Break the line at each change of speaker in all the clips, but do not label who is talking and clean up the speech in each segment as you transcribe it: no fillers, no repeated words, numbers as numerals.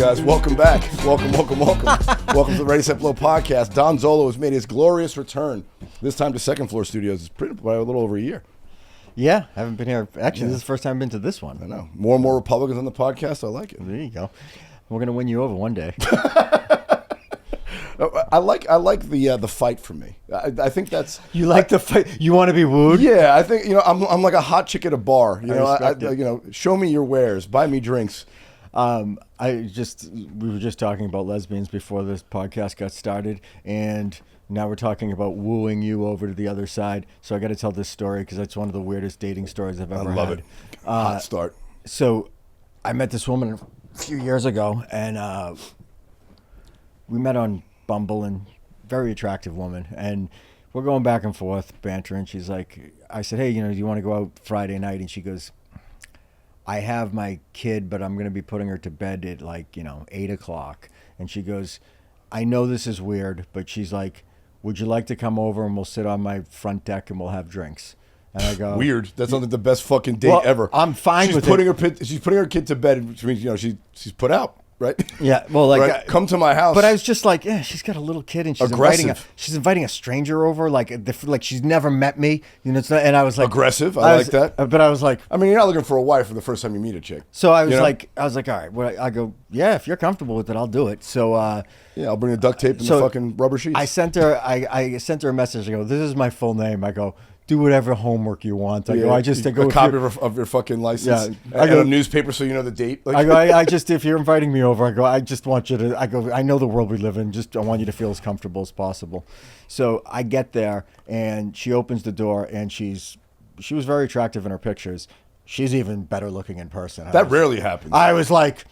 guys? Welcome back. Welcome. Welcome to the Ready, Set, Blow podcast. Don Zollo has made his glorious return, this time to Second Floor Studios. It's pretty by a little over a year.
Yeah, I haven't been here. Actually, this is the first time I've been to this one.
I know. More and more Republicans on the podcast. I like it.
There you go. We're going to win you over one day.
I like the fight for me. I think that's
You like the fight? You want to be wooed?
yeah. I think I'm like a hot chick at a bar.
respect it.
Show me your wares, buy me drinks.
We were just talking about lesbians before this podcast got started, and now we're talking about wooing you over to the other side. So I got to tell this story because it's one of the weirdest dating stories I've ever had.
I love it. Hot start.
So I met this woman a few years ago, and we met on Bumble, and very attractive woman, and we're going back and forth bantering. She's like, I said, hey, do you want to go out Friday night? And she goes, I have my kid, but I'm going to be putting her to bed at 8 o'clock. And she goes, I know this is weird, but she's like, would you like to come over and we'll sit on my front deck and we'll have drinks? And I go,
weird. That's not the best fucking date ever.
I'm fine with it.
She's putting her kid to bed, which means she's put out. Right.
Yeah. Well,
right? Come to my house.
But I was just like, yeah, she's got a little kid, and she's
aggressive.
inviting a stranger over, like she's never met me. It's not, and I was like,
aggressive. I like that.
But I was like,
I mean, you're not looking for a wife for the first time you meet a chick.
So I was like, all right. Well, I go, yeah, if you're comfortable with it, I'll do it. So
yeah, I'll bring the duct tape and the fucking rubber sheets.
I sent her a message. I go, this is my full name. I go, do whatever homework you want. I go,
a copy of your fucking license. Yeah, I go a newspaper so you know the date.
I go, if you're inviting me over, I go, I just want you to. I go, I know the world we live in. I want you to feel as comfortable as possible. So I get there, and she opens the door, and she was very attractive in her pictures. She's even better looking in person.
That rarely happens.
I was like,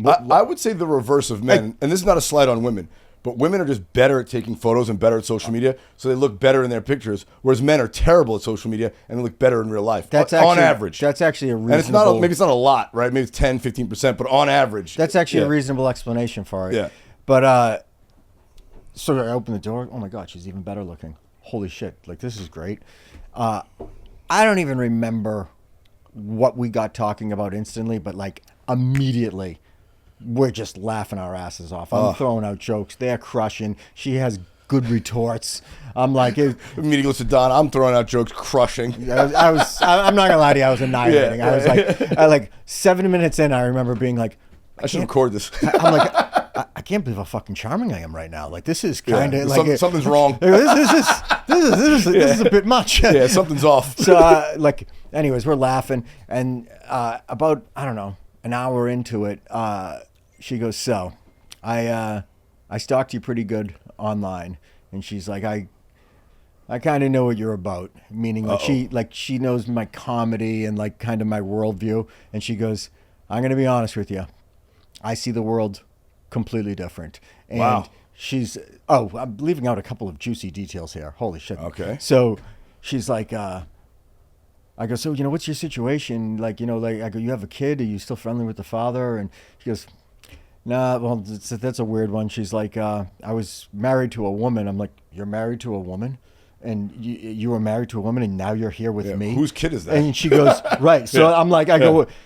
I would say the reverse of men, and this is not a slight on women. But women are just better at taking photos and better at social media, so they look better in their pictures. Whereas men are terrible at social media and they look better in real life. That's on average.
That's actually a reasonable...
And maybe it's not a lot, right? Maybe it's 10, 15%, but on average.
That's actually a reasonable explanation for it.
Yeah.
But, so I open the door. Oh my God, she's even better looking. Holy shit. This is great. I don't even remember what we got talking about instantly, but immediately... we're just laughing our asses off. I'm throwing out jokes. They're crushing. She has good retorts. I'm like...
Immediately goes to Don. I'm throwing out jokes, crushing.
I'm not going to lie to you. I was annihilating. Yeah. I was 7 minutes in, I remember being like...
I should record this.
I'm like, I can't believe how fucking charming I am right now. This is kind of
something's wrong.
This is a bit much.
Yeah, something's off.
So, anyways, we're laughing. And about, I don't know, an hour into it, she goes, so, I stalked you pretty good online. And she's like, I kind of know what you're about. Meaning she knows my comedy and kind of my worldview. And she goes, I'm going to be honest with you. I see the world completely different. And
wow.
I'm leaving out a couple of juicy details here. Holy shit.
Okay.
So she's like, I go, so, what's your situation? I go, you have a kid? Are you still friendly with the father? And she goes, nah, well, that's a weird one. She's like, I was married to a woman. I'm like, you're married to a woman? And you were married to a woman and now you're here with me?
Whose kid is that?
And she goes, right. So I'm like,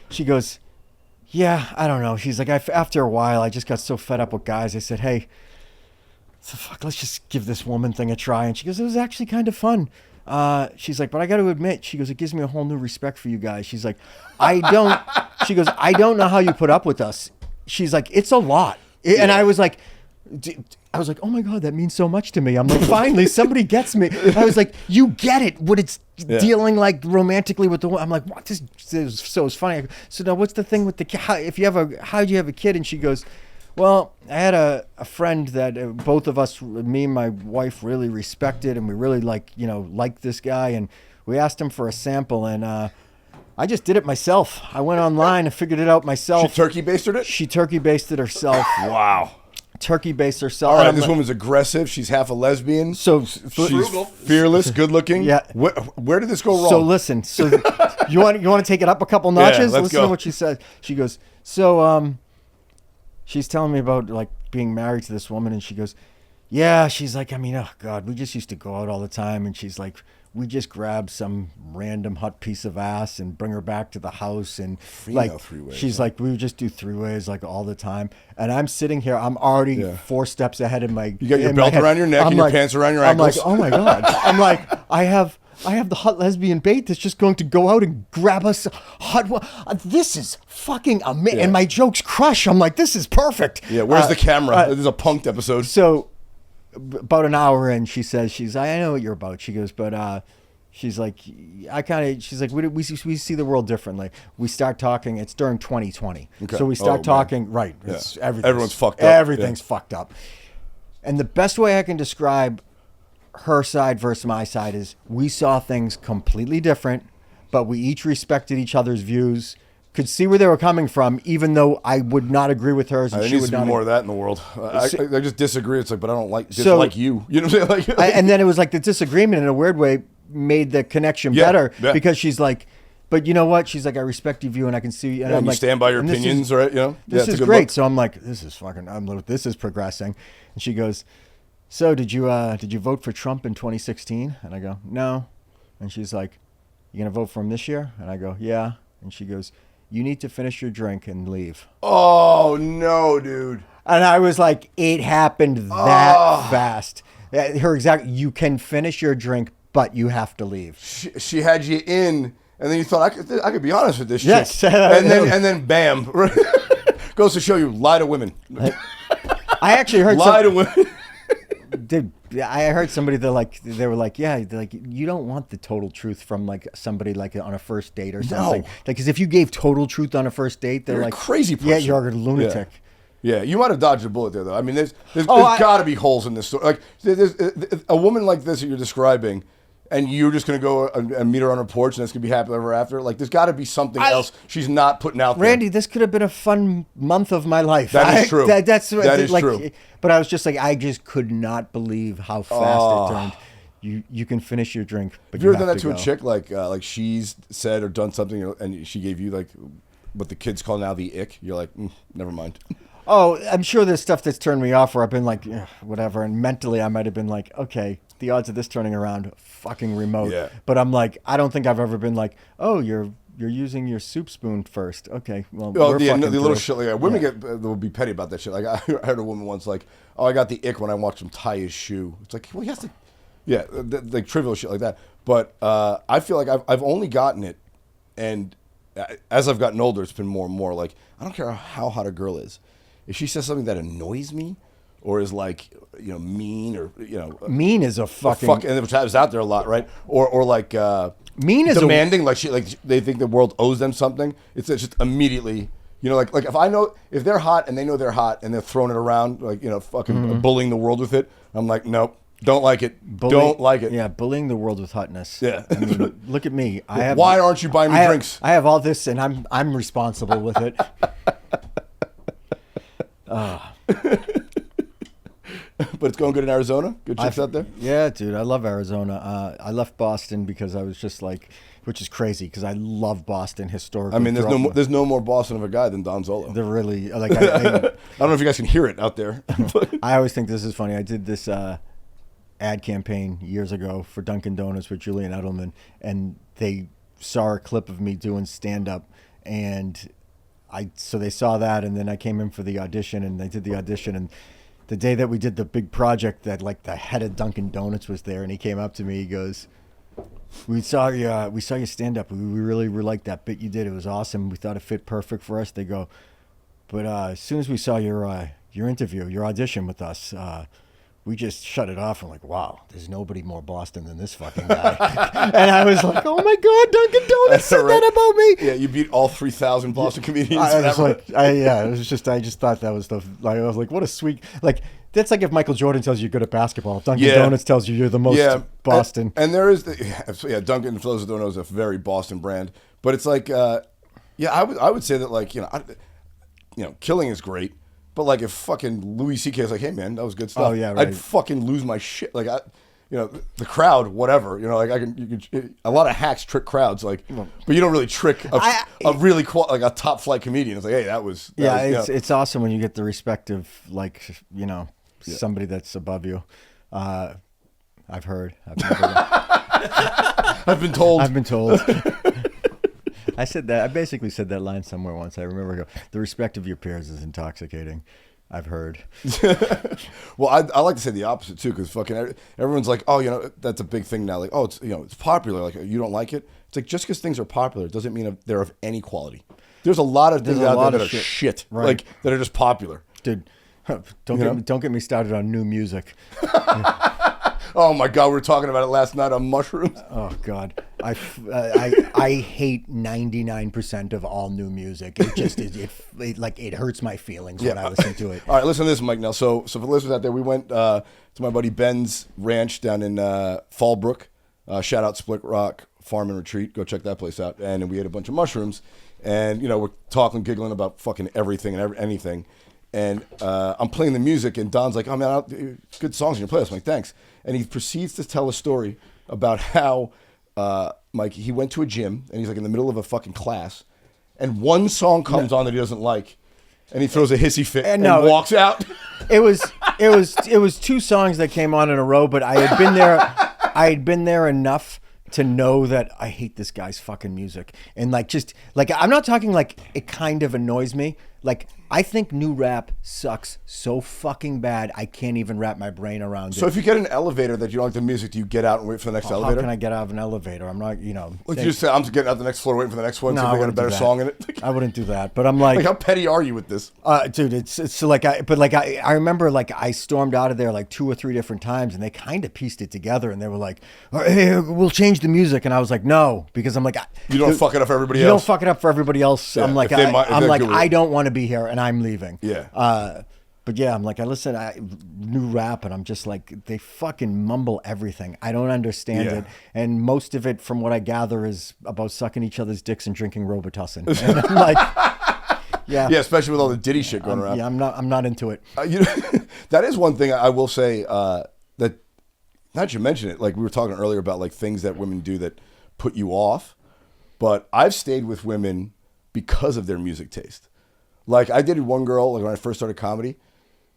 she goes, yeah, I don't know. She's like, after a while, I just got so fed up with guys. I said, hey, let's just give this woman thing a try. And she goes, it was actually kind of fun. She's like, but I got to admit, she goes, it gives me a whole new respect for you guys. She's like, I don't know how you put up with us. She's like, it's a lot. And I was like, oh my God, that means so much to me. I'm like, finally, somebody gets me. I was like, you get it. What it's dealing romantically with the woman. I'm like, what? This is so it's funny. So now what's the thing with the kid? How'd you have a kid? And she goes, well, I had a friend that both of us, me and my wife, really respected, and we really liked this guy, and we asked him for a sample, and I just did it myself. I went online and figured it out myself.
She turkey basted it?
She turkey basted herself.
Wow.
Turkey based herself.
All right, this woman's aggressive. She's half a lesbian.
So
she's fearless, good looking.
Yeah.
Where did this go wrong?
So listen. So you want to take it up a couple notches?
Yeah,
listen to what she said. She goes, so she's telling me about being married to this woman, and she goes, yeah. She's like, I mean, oh God, we just used to go out all the time, and she's like, we just grab some random hot piece of ass and bring her back to the house, and
Female
like
three-ways,
she's
huh?
like, we would just do 3-ways like all the time. And I'm sitting here, I'm already 4 steps ahead in my.
You got your
in my
belt
head.
around your neck
I'm
and your pants around your ankles.
I'm like, oh my god. I'm like, I have the hot lesbian bait that's just going to go out and grab us hot. This is fucking amazing. And my jokes crush. I'm like, this is perfect.
Yeah, where's the camera? This is a punked episode.
So about an hour in, she says, I know what you're about. She goes, but she's like, she's like, we see the world differently. We start talking. It's during 2020.
Okay.
So we start talking.
Man.
Right.
Yeah.
It's,
Everyone's fucked up.
Everything's fucked up. And the best way I can describe her side versus my side is we saw things completely different, but we each respected each other's views, could see where they were coming from, even though I would not agree with hers. And
There
she
needs
would
to be
not
more of that in the world. I just disagree. It's like, but I don't dislike you. You know what I'm saying?
And then it was like the disagreement in a weird way made the connection better because she's like, but you know what? She's like, I respect your view and I can see. And I'm
you
like,
stand by your opinions, right? You know,
this is great. So I'm like, this is progressing. And she goes, so did you vote for Trump in 2016? And I go, no. And she's like, you gonna vote for him this year? And I go, yeah. And she goes, you need to finish your drink and leave.
Oh no, dude.
And I was like, it happened that fast. Her exact, you can finish your drink, but you have to leave.
She had you in, and then you thought I could be honest with this
yes.
chick. And then bam. Goes to show you, lie to women.
I actually heard
lie to women.
Dude, I heard somebody they were like, yeah, they're like, you don't want the total truth from like somebody like on a first date or something.
No.
Like, because if you gave total truth on a first date, they're
You're
like,
a crazy person.
yeah, you're a lunatic.
Yeah, you might have dodged a bullet there, though. I mean, there's got to be holes in this story. Like, there's a woman like this that you're describing, and you're just going to go and meet her on her porch, and that's going to be happily ever after. Like, there's got to be something else she's not putting out there.
Randy, this could have been a fun month of my life.
That is true.
That is
like,
true. But I was just like, I just could not believe how fast it turned. You can finish your drink, but
have you ever
have
done that
to
to
go.
a chick? Like she's said or done something, and she gave you like what the kids call now the ick. You're like, never mind.
Oh, I'm sure there's stuff that's turned me off where I've been like, whatever. And mentally, I might have been like, okay, the odds of this turning around, fucking remote.
Yeah.
But I'm like, I don't think I've ever been like, oh, you're using your soup spoon first. Okay, well,
Oh, the little shit like that. Women will be petty about that shit. Like I heard a woman once like, oh, I got the ick when I watched him tie his shoe. It's like, well, he has to, like trivial shit like that. But I feel like I've only gotten it, and as I've gotten older, it's been more and more like, I don't care how hot a girl is. If she says something that annoys me, or is like, mean, or
mean is a fucking
and which is out there a lot, right? Or like
mean is
demanding, like they think the world owes them something. It's just immediately, like if they're hot and they know they're hot and they're throwing it around, like fucking bullying the world with it. I'm like, nope, don't like it, don't like it.
Yeah, bullying the world with hotness.
Yeah,
I mean, look at me.
Why aren't you buying me drinks?
I have all this, and I'm responsible with it.
But it's going good in Arizona. Good chicks out there.
Yeah, dude, I love Arizona. I left Boston because I was just like, which is crazy because I love Boston historically.
I mean, there's no more Boston of a guy than Don Zollo.
They're really like.
I don't know if you guys can hear it out there.
I always think this is funny. I did this ad campaign years ago for Dunkin' Donuts with Julian Edelman, and they saw a clip of me doing stand up, and so they saw that, and then I came in for the audition, and they did the audition, and the day that we did the big project, that like the head of Dunkin' Donuts was there, and he came up to me. He goes, "We saw you stand up. We really liked that bit you did. It was awesome. We thought it fit perfect for us." They go, "But as soon as we saw your interview, your audition with us, we just shut it off." I'm like, wow, there's nobody more Boston than this fucking guy. And I was like, oh my God, Dunkin' Donuts said that about me.
Yeah, you beat all 3,000 Boston comedians.
I just thought that was I was like, what a sweet, like, that's like if Michael Jordan tells you you're good at basketball. Dunkin' Donuts tells you you're the most Boston.
And there is, Dunkin', for those who don't know, is a very Boston brand. But it's like, I would say that, like, killing is great. But like if fucking Louis C.K. is like, hey man, that was good stuff.
Oh yeah, right.
I'd fucking lose my shit. Like the crowd, whatever. Like a lot of hacks trick crowds. Like, but you don't really trick a really like a top flight comedian. It's like, hey,
it's awesome when you get the respect of somebody that's above you. I've heard.
I've been told.
I've been told. I said that. I basically said that line somewhere once. I remember. The respect of your peers is intoxicating. I've heard.
Well, I like to say the opposite too, because fucking everyone's like, oh, that's a big thing now. Like, oh, it's popular. Like, you don't like it. It's like, just because things are popular doesn't mean they're of any quality. There's a lot of things out there that are shit,
right.
Like that are just popular.
Dude, don't get me started on new music.
Oh my God, we were talking about it last night on mushrooms.
Oh God, I hate 99% of all new music. It just is. It hurts my feelings when I listen to it.
All right, listen to this, Mike. Now, so for the listeners out there, we went to my buddy Ben's ranch down in Fallbrook. Shout out SplitRock Farm and Retreat. Go check that place out. And we ate a bunch of mushrooms, and we're talking, giggling about fucking everything and anything. And I'm playing the music, and Don's like, "Oh man, good songs in your playlist." I'm like, "Thanks." And he proceeds to tell a story about how, Mike, he went to a gym, and he's like in the middle of a fucking class, and one song comes on that he doesn't like, and he throws a hissy fit and walks out.
It was two songs that came on in a row, but I had been there enough to know that I hate this guy's fucking music. And I'm not talking like it kind of annoys me. Like, I think new rap sucks so fucking bad, I can't even wrap my brain around it.
So if you get an elevator that you don't like the music, do you get out and wait for the next elevator?
How can I get out of an elevator? I'm not,
Like, you just say, I'm just getting out the next floor, waiting for the next one, so they got a better song in it?
I wouldn't do that. But I'm like...
Like, how petty are you with this?
Dude, it's like... I remember, like, I stormed out of there, like, 2 or 3 different times, and they kind of pieced it together, and they were like, hey, we'll change the music. And I was like, no, because I'm like...
You don't fuck it up for everybody else.
You don't fuck it up for everybody else.
Yeah,
I'm like, I don't want to be here, and I'm leaving.
Yeah.
But yeah, I'm like, I listen to new rap, and I'm just like, they fucking mumble everything. I don't understand it, and most of it, from what I gather, is about sucking each other's dicks and drinking Robitussin. And I'm like, yeah,
especially with all the Diddy shit going around.
Yeah, I'm not into it.
That is one thing I will say that, not you mention it, like we were talking earlier about like things that women do that put you off, but I've stayed with women because of their music taste. Like, I dated one girl, like, when I first started comedy.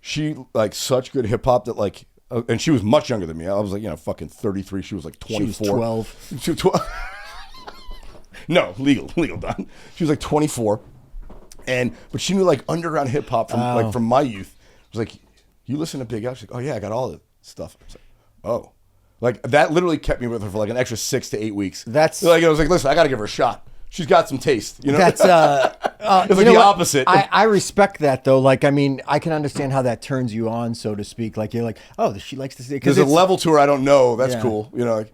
She, like, such good hip-hop that, like... and she was much younger than me. I was, like, fucking 33. She was, like, 24.
She was 12.
She was 12. No, legal, Don. She was, like, 24. But she knew, like, underground hip-hop from my youth. I was like, you listen to Big L? She's like, oh, yeah, I got all the stuff. I was like, oh. Like, that literally kept me with her for, like, an extra 6 to 8 weeks.
That's...
Like, I was like, listen, I got to give her a shot. She's got some taste,
That's
it's like the opposite.
I respect that though. Like, I mean, I can understand how that turns you on, so to speak. Like, you're like, oh, she likes to see.
There's a level to her I don't know. That's cool. Like,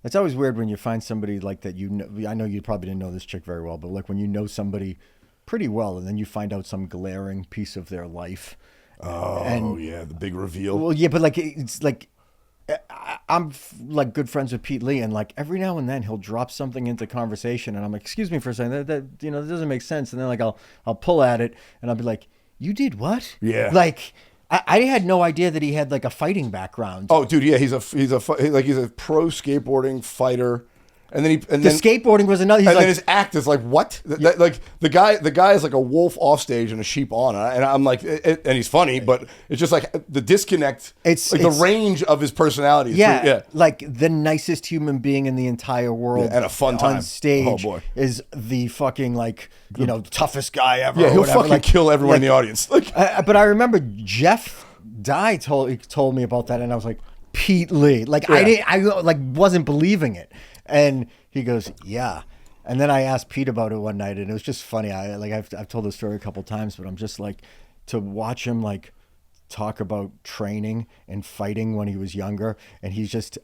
it's always weird when you find somebody like that. I know you probably didn't know this chick very well, but like when you know somebody pretty well, and then you find out some glaring piece of their life.
Oh, yeah, the big reveal.
Well, yeah, but like it's like. I'm like good friends with Pete Lee, and like every now and then he'll drop something into conversation, and I'm like, excuse me for a second, that that doesn't make sense. And then like I'll pull at it, and I'll be like, you did what?
Yeah.
Like I had no idea that he had like a fighting background.
Oh, dude, yeah, he's a pro skateboarding fighter. And then
skateboarding was another.
Then his act is like, what? Like the guy is like a wolf off stage and a sheep on, and I'm like, and he's funny, but it's just like the disconnect. It's like the range of his personality.
Yeah, like the nicest human being in the entire world,
and a fun time
on stage.
Oh boy,
is the fucking like toughest guy ever.
Yeah, he'll fucking kill everyone in the audience.
But I remember Jeff Dye told me about that, and I was like, Pete Lee. Like I wasn't believing it. And he goes, yeah. And then I asked Pete about it one night, and it was just funny. I've told the story a couple times, but I'm just like, to watch him like talk about training and fighting when he was younger, and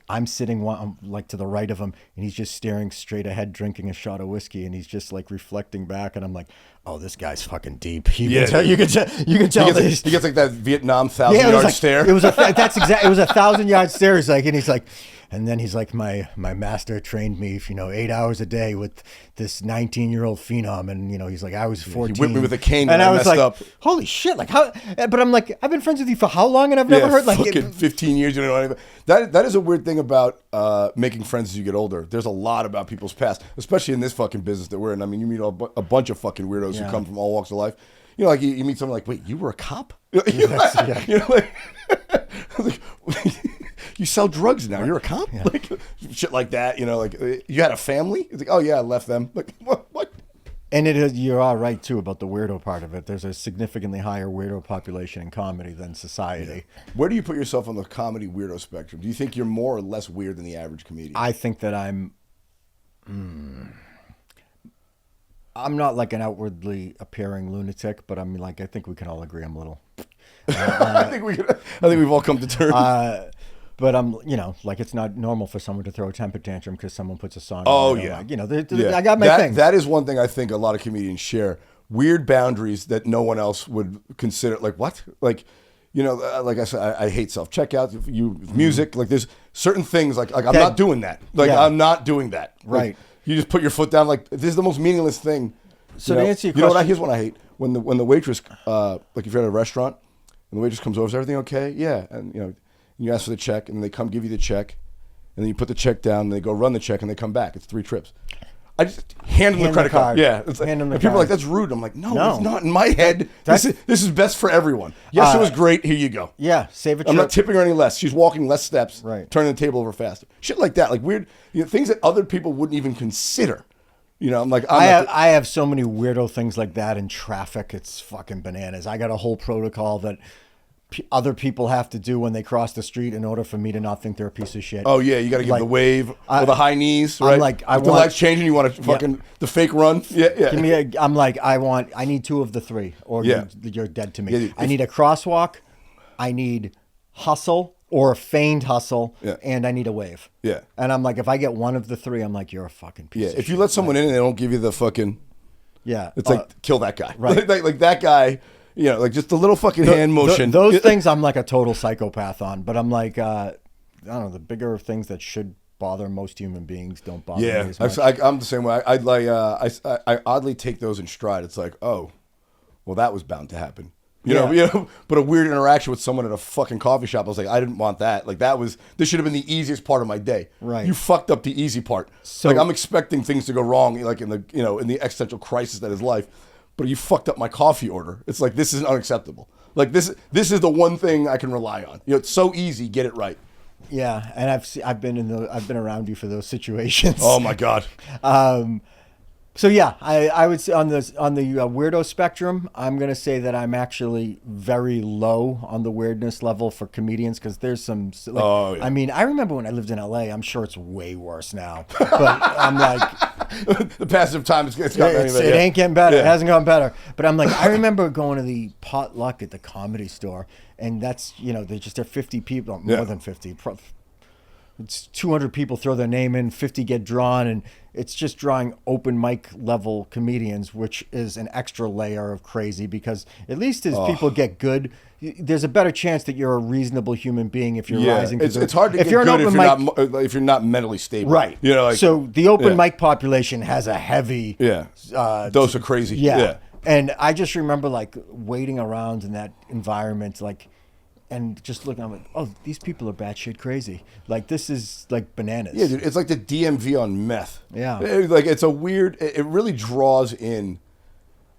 I'm sitting like to the right of him, and he's just staring straight ahead, drinking a shot of whiskey, and he's just like reflecting back, and I'm like, oh, this guy's fucking deep. You can tell.
He gets like that Vietnam 1,000-yard stare.
It was a 1,000-yard stare. He's like. And then he's like, my master trained me, 8 hours a day with this 19-year-old phenom. And, he's like, I was 14.
He whipped me with a cane
and
I was messed up.
Holy shit. Like, how? But I'm like, I've been friends with you for how long? And I've never heard like
fucking 15 years. You know anything. That is a weird thing about making friends as you get older. There's a lot about people's past, especially in this fucking business that we're in. I mean, you meet a bunch of fucking weirdos who come from all walks of life. Like you meet someone like, wait, you were a cop? you sell drugs now. You're a cop, like shit like that. You know, like you had a family. It's like, oh yeah, I left them. Like what?
And it is, you're all right too about the weirdo part of it. There's a significantly higher weirdo population in comedy than society.
Yeah. Where do you put yourself on the comedy weirdo spectrum? Do you think you're more or less weird than the average comedian?
I think that I'm not like an outwardly appearing lunatic, but I'm like, I think we can all agree I'm a little.
I think we've all come to terms.
But I'm, you know, like it's not normal for someone to throw a temper tantrum because someone puts a song.
Oh
on
yeah,
like, you know, I got my thing.
That is one thing I think a lot of comedians share: weird boundaries that no one else would consider. Like what? Like, you know, like I said, I hate self checkout. Music, like there's certain things like I'm not doing that. Like I'm not doing that.
Right.
Like, you just put your foot down. Like this is the most meaningless thing.
So to answer your
you know
question,
here's what I hate: when the waitress, like if you're at a restaurant and the waitress comes over, is everything okay? Yeah, and you know. You ask for the check, and they come give you the check, and then you put the check down, and they go run the check, and they come back. It's 3 trips. I just hand them the credit card. Yeah, it's like,
hand them the
and people
card.
are like, "That's rude." I'm like, "No, it's not." In my head, this is best for everyone. Yes, it was great. Here you go.
Yeah, save a trip.
I'm not tipping her any less. She's walking less steps,
right?
Turning the table over faster. Shit like that, like weird things that other people wouldn't even consider. You know, I'm like,
I have so many weirdo things like that in traffic. It's fucking bananas. I got a whole protocol that other people have to do when they cross the street in order for me to not think they're a piece of shit.
Oh yeah, you got to give the wave or the high knees, right?
I'm like,
if the light's changing, you want to fucking the fake run. Yeah.
Give me I'm like, I need 2 of the 3, or you're dead to me.
Yeah,
I need a crosswalk, I need hustle or a feigned hustle, and I need a wave.
Yeah.
And I'm like, if I get 1 of the 3, I'm like, you're a fucking piece of shit.
If you let someone in and they don't give you the fucking, it's like kill that guy.
Right.
like that guy. You know, like just the little fucking hand motion.
Those things I'm like a total psychopath on. But I'm like, I don't know, the bigger things that should bother most human beings don't bother me as much.
I'm the same way. I oddly take those in stride. It's like, oh, well, that was bound to happen. You know, but a weird interaction with someone at a fucking coffee shop. I was like, I didn't want that. Like this should have been the easiest part of my day.
Right.
You fucked up the easy part. So like I'm expecting things to go wrong, like in the existential crisis that is life. But you fucked up my coffee order. It's like, this is unacceptable. Like this is the one thing I can rely on. You know, it's so easy. Get it right.
Yeah, and I've been around you for those situations.
Oh my God.
So yeah, I would say on the weirdo spectrum, I'm gonna say that I'm actually very low on the weirdness level for comedians, because there's some. I mean, I remember when I lived in LA. I'm sure it's way worse now, but I'm like.
The passage of time, it's gotten
it ain't getting better. It hasn't gotten better. But I'm like, I remember going to the potluck at the Comedy Store, and that's, you know, there are 50 people, more than 50. It's 200 people throw their name in, 50 get drawn, and it's just drawing open mic level comedians, which is an extra layer of crazy, because at least as people get good, there's a better chance that you're a reasonable human being if you're rising.
It's hard to get good if you're not mentally stable.
Right.
You know, like,
so the open mic population has a heavy
dose of crazy.
Yeah. And I just remember like waiting around in that environment, like, and just looking, I'm like, oh, these people are batshit crazy. Like, this is like bananas.
Yeah, dude, it's like the DMV on meth.
Yeah.
Like, it's a weird, it really draws in.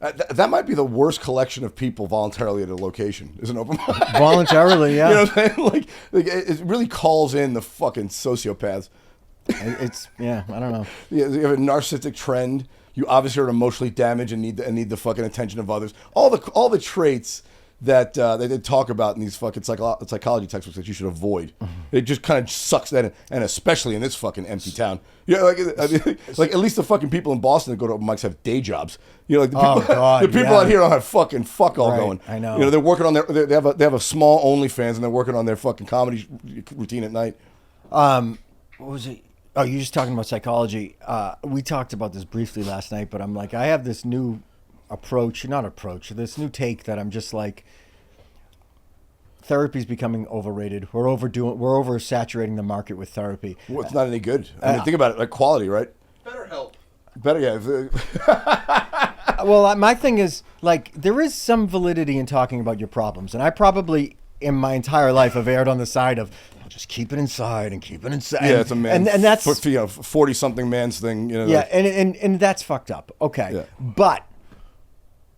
That might be the worst collection of people voluntarily at a location, is an open mic.
Voluntarily, yeah.
You know what I'm saying? Like it really calls in the fucking sociopaths.
It's, I don't know.
Yeah, you have a narcissistic trend. You obviously are emotionally damaged and need the fucking attention of others. All the traits that they talk about in these fucking psychology textbooks that you should avoid. It just kind of sucks that in, and especially in this fucking empty town. Yeah, like at least the fucking people in Boston that go to open mics have day jobs. You know, like the people out here don't have fucking fuck all going.
I know.
You know, they're working on they have a small OnlyFans, and they're working on their fucking comedy routine at night.
What was it? Oh, you're just talking about psychology. We talked about this briefly last night, but I'm like, I have this new this new take that I'm just like, therapy's becoming overrated. We're oversaturating the market with therapy.
Well, it's not any good. I mean, think about it, like quality, right?
Better help.
Better, yeah.
Well, my thing is, like, there is some validity in talking about your problems, and I probably in my entire life have erred on the side of just keep it inside and keep it inside.
Yeah, it's a man,
and that's
40-something man's thing. You know,
yeah, and that's fucked up. Okay, but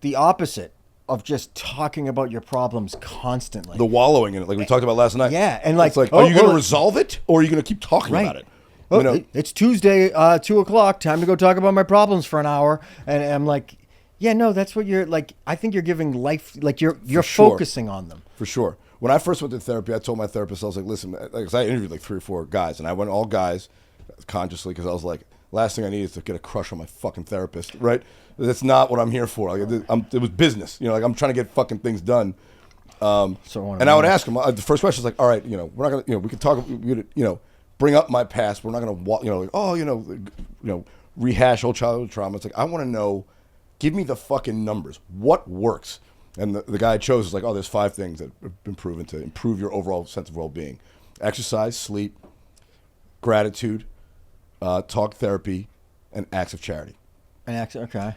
the opposite of just talking about your problems constantly.
The wallowing in it, like we talked about last night.
Yeah, and like,
it's like, are you going to resolve it, or are you going to keep talking about it?
Oh,
You know?
it's Tuesday, 2:00. Time to go talk about my problems for an hour. And I'm like, yeah, no, that's what you're like. I think you're giving life, like you're
sure.
focusing on them.
For sure. When I first went to therapy, I told my therapist, I was like, listen, like, 'cause I interviewed like 3 or 4 guys, and I went all guys consciously because I was like, last thing I need is to get a crush on my fucking therapist, right? That's not what I'm here for. Like, it was business, you know. Like, I'm trying to get fucking things done. And I would ask him. The first question was like, all right, you know, we're not gonna, you know, we can talk, you know, bring up my past. We're not gonna, you know, like, oh, you know, rehash old childhood trauma. It's like, I want to know. Give me the fucking numbers. What works? And the guy I chose is like, oh, there's 5 things that have been proven to improve your overall sense of well-being: exercise, sleep, gratitude, talk therapy, and acts of charity.
Okay.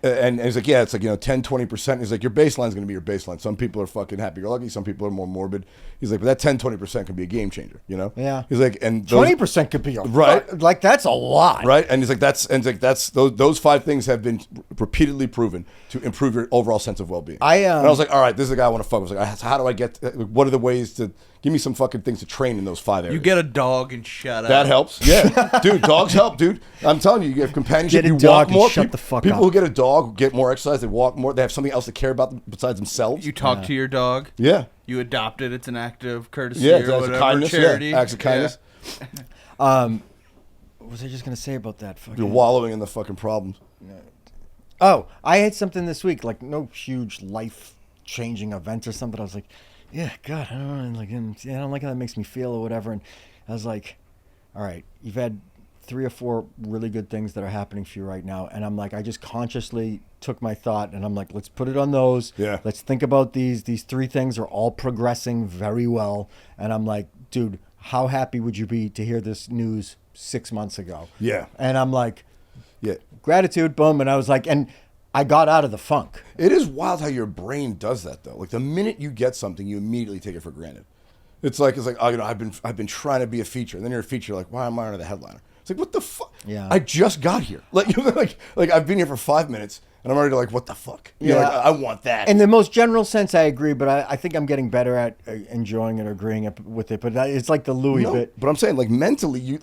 And he's like, yeah, it's like, you know, 10, 20%. He's like, your baseline's going to be your baseline. Some people are fucking happy-go-lucky. Some people are more morbid. He's like, but that 10, 20% can be a game changer, you know?
Yeah.
He's like, and
20% could be a
right.
Like, that's a lot.
Right. And he's like, that's those 5 things have been repeatedly proven to improve your overall sense of well-being. And I was like, all right, this is the guy I want to fuck with. I was like, how do I get, what are the ways to, give me some fucking things to train in those 5 areas.
You get a dog and shut up.
That helps. Yeah. Dude, dogs help, dude. I'm telling you, you get companionship.
Get a
you
dog
walk
and
more.
shut the fuck
people
up.
who get a dog get more exercise. They walk more. They have something else to care about besides themselves.
You talk to your dog.
Yeah.
You adopt it. It's an act of courtesy
Yeah,
or
it's acts
whatever.
of kindness.
Charity.
Yeah, acts of kindness.
What was I just going to say about that?
You're wallowing in the fucking problems.
Oh, I had something this week, like no huge life-changing event or something. I was like, yeah, God, I don't know, like, I don't like how that makes me feel or whatever. And I was like, all right, you've had 3 or 4 really good things that are happening for you right now. And I'm like, I just consciously took my thought and I'm like, let's put it on those.
Yeah.
Let's think about these. These 3 things are all progressing very well. And I'm like, dude, how happy would you be to hear this news 6 months ago?
Yeah.
And I'm like,
Yeah.
gratitude, boom. And I was like, and I got out of the funk.
It is wild how your brain does that, though. Like, the minute you get something, you immediately take it for granted. It's like, oh, you know, I've been trying to be a feature, and then you're a feature. Like, why am I the headliner? It's like, what the fuck?
Yeah.
I just got here. Like, like I've been here for 5 minutes, and I'm already like, what the fuck? You know, like, I want that.
In the most general sense, I agree, but I think I'm getting better at enjoying it or agreeing with it. But it's like the Louis bit.
But I'm saying, like, mentally,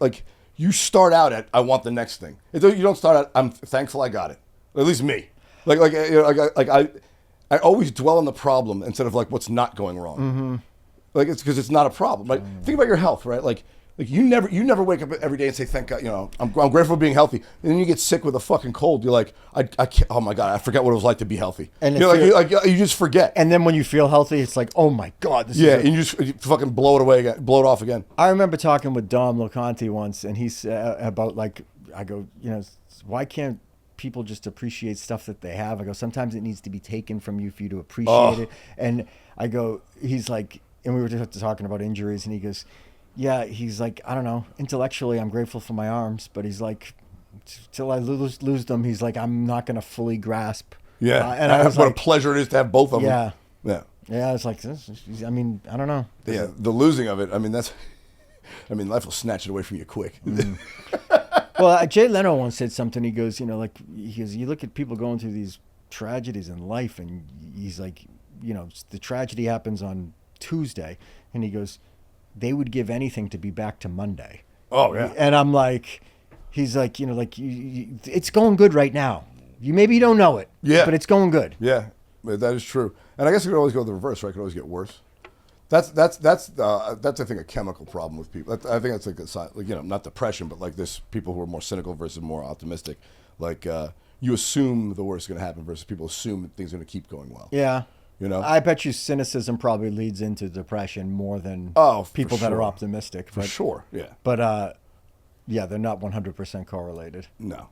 you start out at, I want the next thing. You don't start at, I'm thankful I got it. At least me. You know, I always dwell on the problem instead of like what's not going wrong.
Mm-hmm.
Like, it's because it's not a problem. Like, think about your health, right? Like you never wake up every day and say, thank God, you know, I'm grateful for being healthy. And then you get sick with a fucking cold. You're like, I can't, oh my God, I forget what it was like to be healthy. And you just forget.
And then when you feel healthy, it's like, oh my God, this is
and you fucking blow it away again, blow it off again.
I remember talking with Dom Locanti once, and he said about like, I go, you know, why can't people just appreciate stuff that they have? I go, sometimes it needs to be taken from you for you to appreciate it. And I go, he's like, and we were just talking about injuries, and he goes, yeah, he's like, I don't know, intellectually I'm grateful for my arms, but he's like, till I lose them, he's like, I'm not going to fully grasp.
Yeah,
and I was
what
like,
a pleasure it is to have both of them.
Yeah.
Yeah.
Yeah, it's like, I mean, I don't know.
Yeah, the losing of it, I mean, life will snatch it away from you quick.
Well, Jay Leno once said something. He goes, you know, like, you look at people going through these tragedies in life, and he's like, you know, the tragedy happens on Tuesday, and he goes, they would give anything to be back to Monday.
Oh, yeah.
And I'm like, he's like, you know, like, it's going good right now. Maybe you don't know it, but it's going good.
Yeah, that is true. And I guess it could always go the reverse, right? It could always get worse. That's I think a chemical problem with people. I think that's like a sign, like, you know, not depression, but like this people who are more cynical versus more optimistic. Like you assume the worst is going to happen versus people assume that things are going to keep going well.
Yeah.
You know,
I bet you cynicism probably leads into depression more than people that are optimistic.
For sure, yeah.
But yeah, they're not 100% correlated.
No.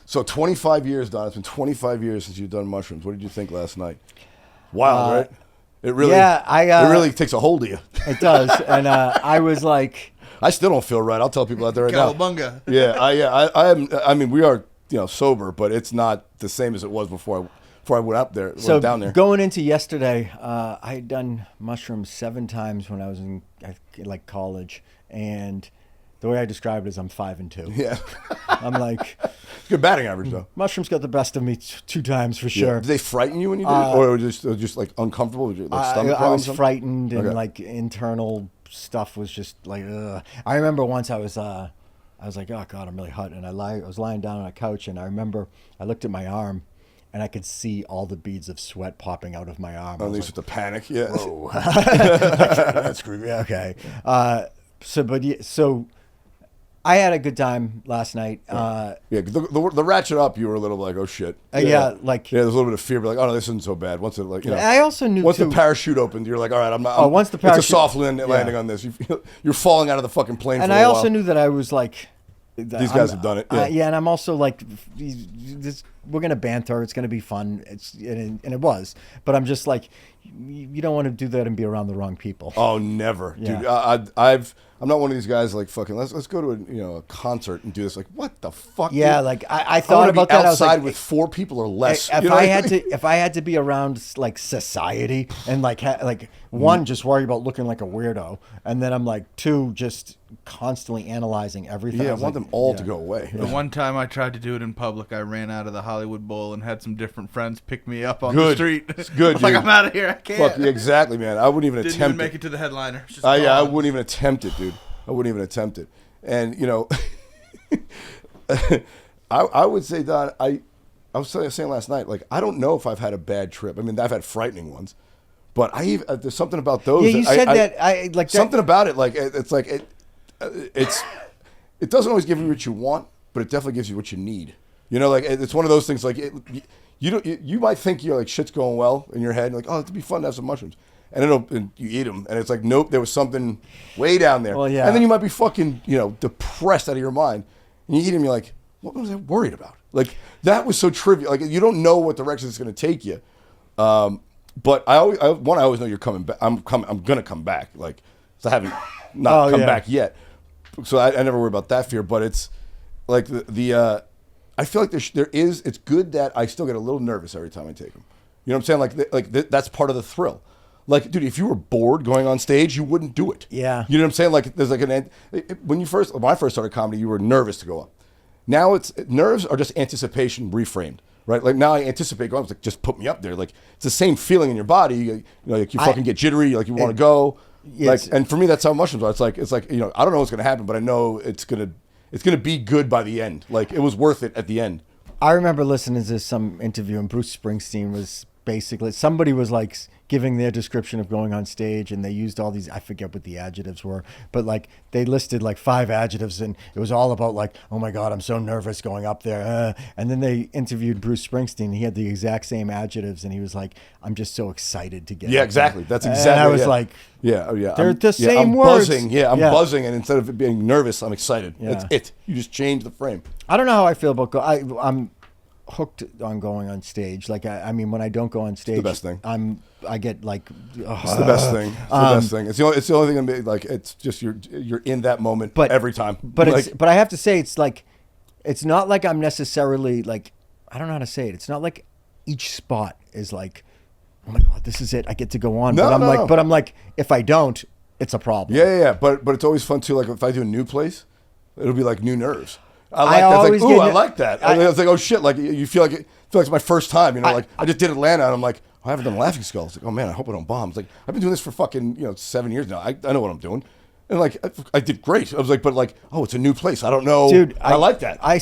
So 25 years, Don. It's been 25 years since you've done mushrooms. What did you think last night? Wild, right? It really, it really takes a hold of you.
It does, and I was like,
I still don't feel right. I'll tell people out there right now.
Cowabunga.
Yeah, I am. I mean, we are, you know, sober, but it's not the same as it was before I went up there.
So
went down there.
Going into yesterday, I had done mushrooms 7 times when I was in like college, and The way I describe it is I'm 5-2.
Yeah.
I'm like,
Good batting average, though.
mushrooms got the best of me 2 times for
Yeah.
sure.
Did they frighten you when you did it? Or just like uncomfortable? Like stomach
I
problems or
was
something?
frightened and
Okay.
like internal stuff was just like, ugh. I remember once I was like, oh God, I'm really hot. And I was lying down on a couch and I remember I looked at my arm and I could see all the beads of sweat popping out of my arm. I
At
was
least with the panic, yeah.
whoa. That's creepy. Okay. So I had a good time last night.
Yeah, the ratchet up, you were a little like, oh shit.
Yeah, like-
yeah, there's a little bit of fear, but like, oh no, this isn't so bad. Once it like, you know,
I also knew
once
too,
the parachute opened, you're like, all right, I'm not.
Oh, once the
it's a
parachute-
soft landing
yeah.
on this. You're falling out of the fucking plane.
and
for a
I
while.
also knew that I was like,
These guys have done it. Yeah.
Yeah, and I'm also like, we're gonna banter. It's gonna be fun. And it was, but I'm just like, you don't want to do that and be around the wrong people.
Oh, never, dude.
Yeah.
I'm not one of these guys like fucking. Let's go to a concert and do this. Like, what the fuck?
Yeah,
dude?
like I
I
thought
wanna
about
be
that. I was
outside
like,
with 4 people or less.
if
You know
I
what I mean?
if I had to be around like society and like one, just worry about looking like a weirdo, and then I'm like 2, just constantly analyzing everything.
Yeah, I
was
want
like,
them all
yeah.
to go away.
The one time I tried to do it in public, I ran out of the Hollywood Bowl and had some different friends pick me up on the
Good.
street.
It's good,
I was like,
dude.
I'm out of here. I can't.
Fuck, yeah, exactly, man. I wouldn't even
Didn't
attempt
even make
it.
it to the headliner. It's just
Yeah, I
gone.
wouldn't even attempt it, dude. I wouldn't even attempt it. And I would say, Don, I was saying last night, like, I don't know if I've had a bad trip. I mean, I've had frightening ones, but there's something about those.
Yeah, you said that. I like
something
that,
about it. Like, it's like it doesn't always give you what you want, but it definitely gives you what you need. You know, like it's one of those things. Like you might think you're like shit's going well in your head, like, oh, it'd be fun to have some mushrooms. And you eat them, and it's like, nope, there was something way down there.
Well, yeah.
And then you might be fucking, depressed out of your mind. And you eat them, you're like, what was I worried about? Like, that was so trivial. Like, you don't know what direction it's going to take you. But I always know you're coming back. I'm going to come back. Like, so I haven't come back yet. So I never worry about that fear. But it's like I feel like it's good that I still get a little nervous every time I take them. You know what I'm saying? That's part of the thrill. Like, dude, if you were bored going on stage, you wouldn't do it.
Yeah.
You know what I'm saying? Like, there's like when I first started comedy, you were nervous to go up. Now nerves are just anticipation reframed, right? Like now I anticipate going. It's like, just put me up there. Like it's the same feeling in your body. You fucking get jittery. Like you want to go.
Yes.
Like, and for me, that's how mushrooms are. It's like I don't know what's gonna happen, but I know it's gonna be good by the end. Like it was worth it at the end.
I remember listening to some interview, and Bruce Springsteen was basically, somebody was like giving their description of going on stage, and they used all these, I forget what the adjectives were, but like they listed like 5 adjectives, and it was all about like, oh my God, I'm so nervous going up there. And then they interviewed Bruce Springsteen. He had the exact same adjectives, and he was like, I'm just so excited to get
Yeah,
up
exactly.
there.
That's exactly.
And I was
yeah.
like,
yeah.
they're the same
I'm
words.
Buzzing. Yeah, I'm buzzing, and instead of being nervous, I'm excited.
Yeah.
That's it. You just change the frame.
I don't know how I feel about I'm hooked on going on stage. Like I mean, when I don't go on stage,
the best thing.
I get like,
It's the best thing. It's the best thing. It's the only thing. That like it's just you're in that moment every time.
But
like,
but I have to say, it's like, it's not like I'm necessarily like, I don't know how to say it. It's not like each spot is like, oh my God, this is it. I get to go on.
No,
but I'm like, if I don't, it's a problem.
yeah. But it's always fun too. Like if I do a new place, it'll be like new nerves. I like
I
that.
always
It's like, ooh,
get-
I like that. I was like, oh shit! Like you feel like it's my first time. Like I just did Atlanta, and I'm like, oh, I haven't done Laughing Skull. It's like, oh man, I hope I don't bomb. It's like I've been doing this for fucking 7 years now. I know what I'm doing, and like I did great. I was like, but like, oh, it's a new place. I don't know.
Dude,
I like that.
I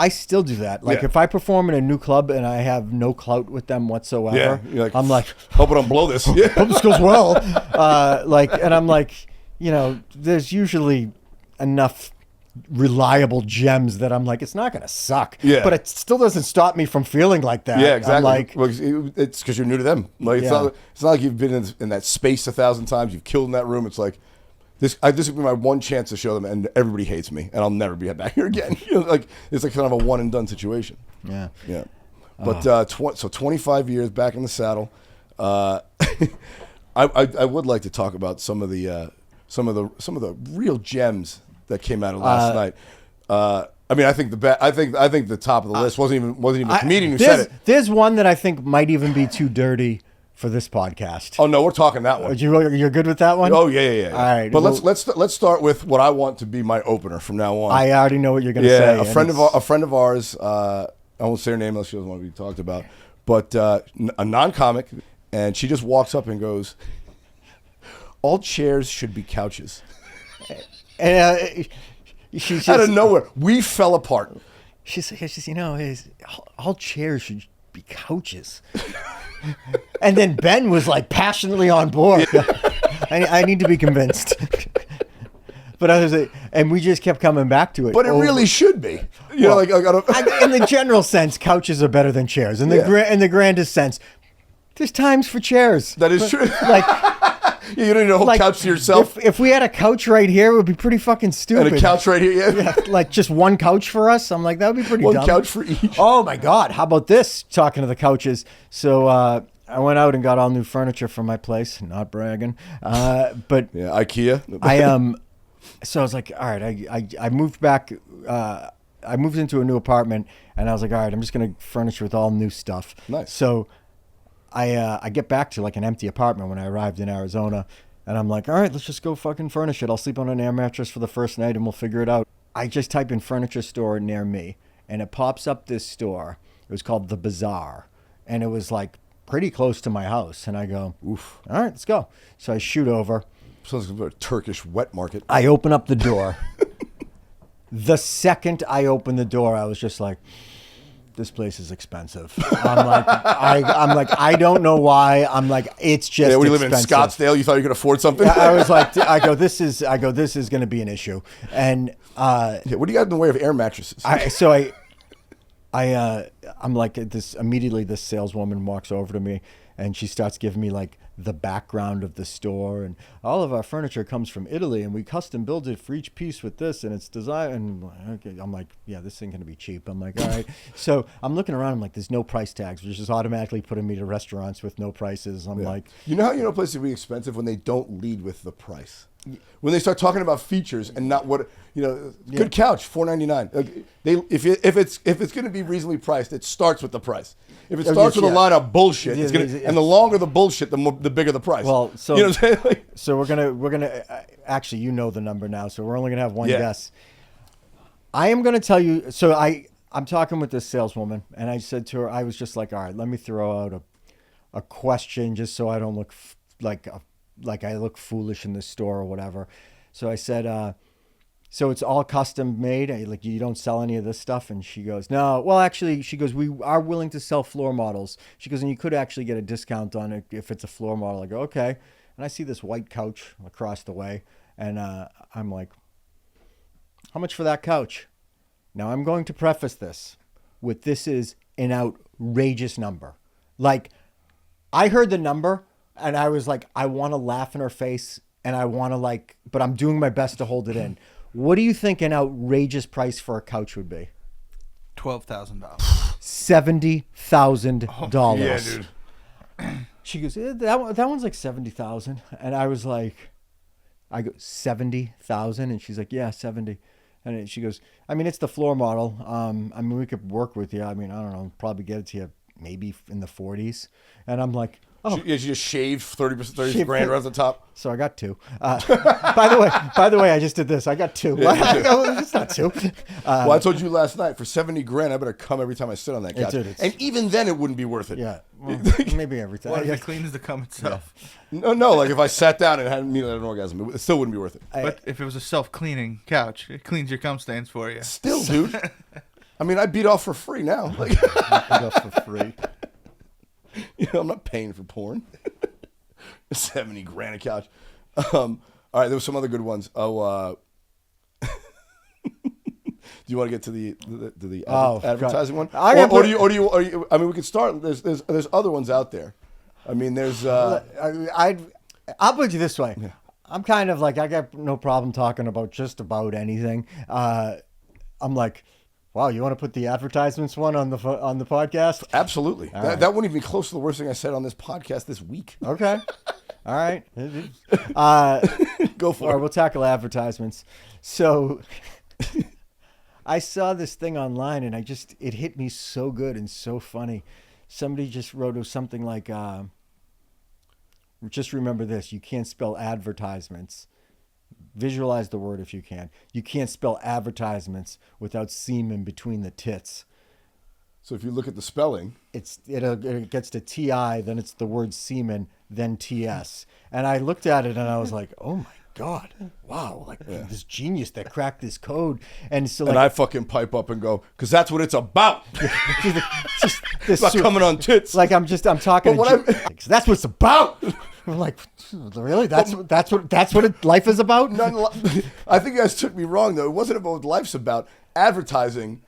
still do that. Like
Yeah.
if I perform in a new club and I have no clout with them whatsoever,
Yeah, you're like,
I'm like,
hope I don't blow this. Yeah.
hope this goes well. And I'm like, there's usually enough reliable gems that I'm like, it's not gonna suck.
Yeah.
But it still doesn't stop me from feeling like that.
Yeah, exactly.
I'm like,
Well, it's because you're new to them. Like it's
Yeah.
not like you've been in that space 1,000 times. You've killed in that room. It's like this would be my one chance to show them, and everybody hates me, and I'll never be back here again. Like it's like kind of a one and done situation.
yeah.
Yeah. But 25 years back in the saddle. I would like to talk about some of the real gems that came out of last night. I mean, I think the top of the list wasn't even a comedian who said it.
There's one that I think might even be too dirty for this podcast.
Oh no, we're talking that one.
You're good with that one?
Oh yeah.
All right.
But let's start with what I want to be my opener from now on.
I already know what you're going to say.
A friend of ours. I won't say her name unless she doesn't want to be talked about. But a non-comic, and she just walks up and goes, "All chairs should be couches."
And she just,
out of nowhere, we fell apart.
She's all chairs should be couches. And then Ben was like passionately on board. I need to be convinced. But I was like, and we just kept coming back to it.
But it really should be. You know, like
in the general sense, couches are better than chairs. In the grandest sense, there's times for chairs.
That is true.
Like,
you don't need a whole couch to yourself.
If we had a couch right here, it would be pretty fucking stupid.
And a couch right here, yeah.
Like just one couch for us. I'm like, that would be pretty dumb.
One couch for each.
Oh my God, how about this? Talking to the couches. So I went out and got all new furniture for my place. Not bragging, but
yeah, IKEA.
So I was like, all right, I moved back. I moved into a new apartment, and I was like, all right, I'm just gonna furnish with all new stuff.
Nice.
So I get back to like an empty apartment when I arrived in Arizona, and I'm like, all right, let's just go fucking furnish it. I'll sleep on an air mattress for the first night, and we'll figure it out. I just type in furniture store near me, and it pops up this store. It was called The Bazaar, and it was like pretty close to my house. And I go, oof, all right, let's go. So I shoot over.
Sounds like a Turkish wet market.
I open up the door. The second I opened the door, I was just like, this place is expensive. I'm like, I don't know why. I'm like, it's just
Yeah, we live
expensive.
in Scottsdale. You thought you could afford something?
I was like, this is going to be an issue. And
what do you got in the way of air mattresses?
I'm like this. Immediately, this saleswoman walks over to me, and she starts giving me like the background of the store, and all of our furniture comes from Italy, and we custom build it for each piece with this, and it's designed. And okay, I'm like, yeah, this thing gonna be cheap. I'm like, all right. So I'm looking around. I'm like, there's no price tags, which is automatically putting me to restaurants with no prices. I'm like,
you know how places will be expensive when they don't lead with the price. When they start talking about features and not what good couch, $499. If it's going to be reasonably priced, it starts with the price. If it starts with a line of bullshit, and the longer the bullshit, the bigger the price.
Well, so
you know what I'm saying?
So we're gonna actually, you know the number now, so we're only gonna have one guess. I am gonna tell you. So I'm talking with this saleswoman, and I said to her, I was just like, all right, let me throw out a question just so I don't look like I look foolish in this store or whatever. So I said, so it's all custom made? Like, you don't sell any of this stuff? And she goes, no. Well, actually, she goes, we are willing to sell floor models. She goes, and you could actually get a discount on it if it's a floor model. I go, okay. And I see this white couch across the way, and I'm like, how much for that couch? Now, I'm going to preface this with, this is an outrageous number. Like, I heard the number, and I was like, I want to laugh in her face, and I want to but I'm doing my best to hold it in. What do you think an outrageous price for a couch would be?
$12,000.
$70,000.
Yeah, dude.
She goes, that one's like 70,000, and I was like, I go 70,000, and she's like, yeah, 70. And she goes, I mean, it's the floor model. I mean, we could work with you. I mean, I don't know, probably get it to you maybe in the 40s. And I'm like, oh,
she just shaved 30 grand right off the top.
So I got two. By the way, I just did this. I got two. It's not two.
Well, I told you last night, for 70 grand, I better come every time I sit on that couch. And even then, it wouldn't be worth it.
Yeah, well, maybe every time.
Well, if it cleans the cum itself.
Yeah. No, like if I sat down and hadn't had an orgasm, it still wouldn't be worth it.
But if it was a self-cleaning couch, it cleans your cum stains for you.
Still, dude. I mean, I beat off for free now.
Beat off for free.
I'm not paying for porn. 70 grand a couch. All right, there were some other good ones. Do you want to get to the advertising one? Or do you? I mean, we could start. There's other ones out there. I mean, there's.
I'll put you this way.
Yeah.
I'm kind of like, I got no problem talking about just about anything. I'm like, wow, you want to put the advertisements one on the podcast?
Absolutely. That wouldn't even be close to the worst thing I said on this podcast this week.
Okay. All right.
Go for it.
All right, we'll tackle advertisements. So I saw this thing online, and it hit me so good and so funny. Somebody just wrote something like, just remember this: you can't spell advertisements. Visualize the word if you can. You can't spell advertisements without semen between the tits.
So if you look at the spelling,
it gets to TI, then it's the word semen, then TS. And I looked at it and I was like, oh my God, wow, like this genius that cracked this code. And so, like,
and I fucking pipe up and go, because that's what it's about.
just this
It's about coming on tits.
Like I'm talking. So that's what it's about. I'm like, really? That's what life is about.
I think you guys took me wrong though. It wasn't about what life's about. Advertising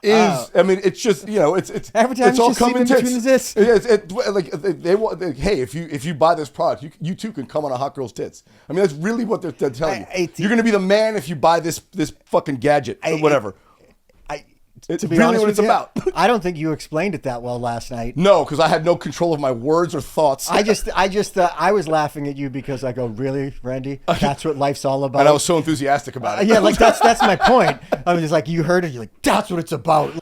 is. I mean, it's just it's
advertising.
It's all coming
between this.
They want. Hey, if you buy this product, you too can come on a hot girl's tits. I mean, that's really what they're telling you. You're gonna be the man if you buy this fucking gadget or whatever. It's really what it's about.
I don't think you explained it that well last night.
No, because I had no control of my words or thoughts.
I was laughing at you because I go, really, Randy? That's what life's all about.
And I was so enthusiastic about it.
Yeah, like that's my point. I was just like, you heard it. You're like, that's what it's about.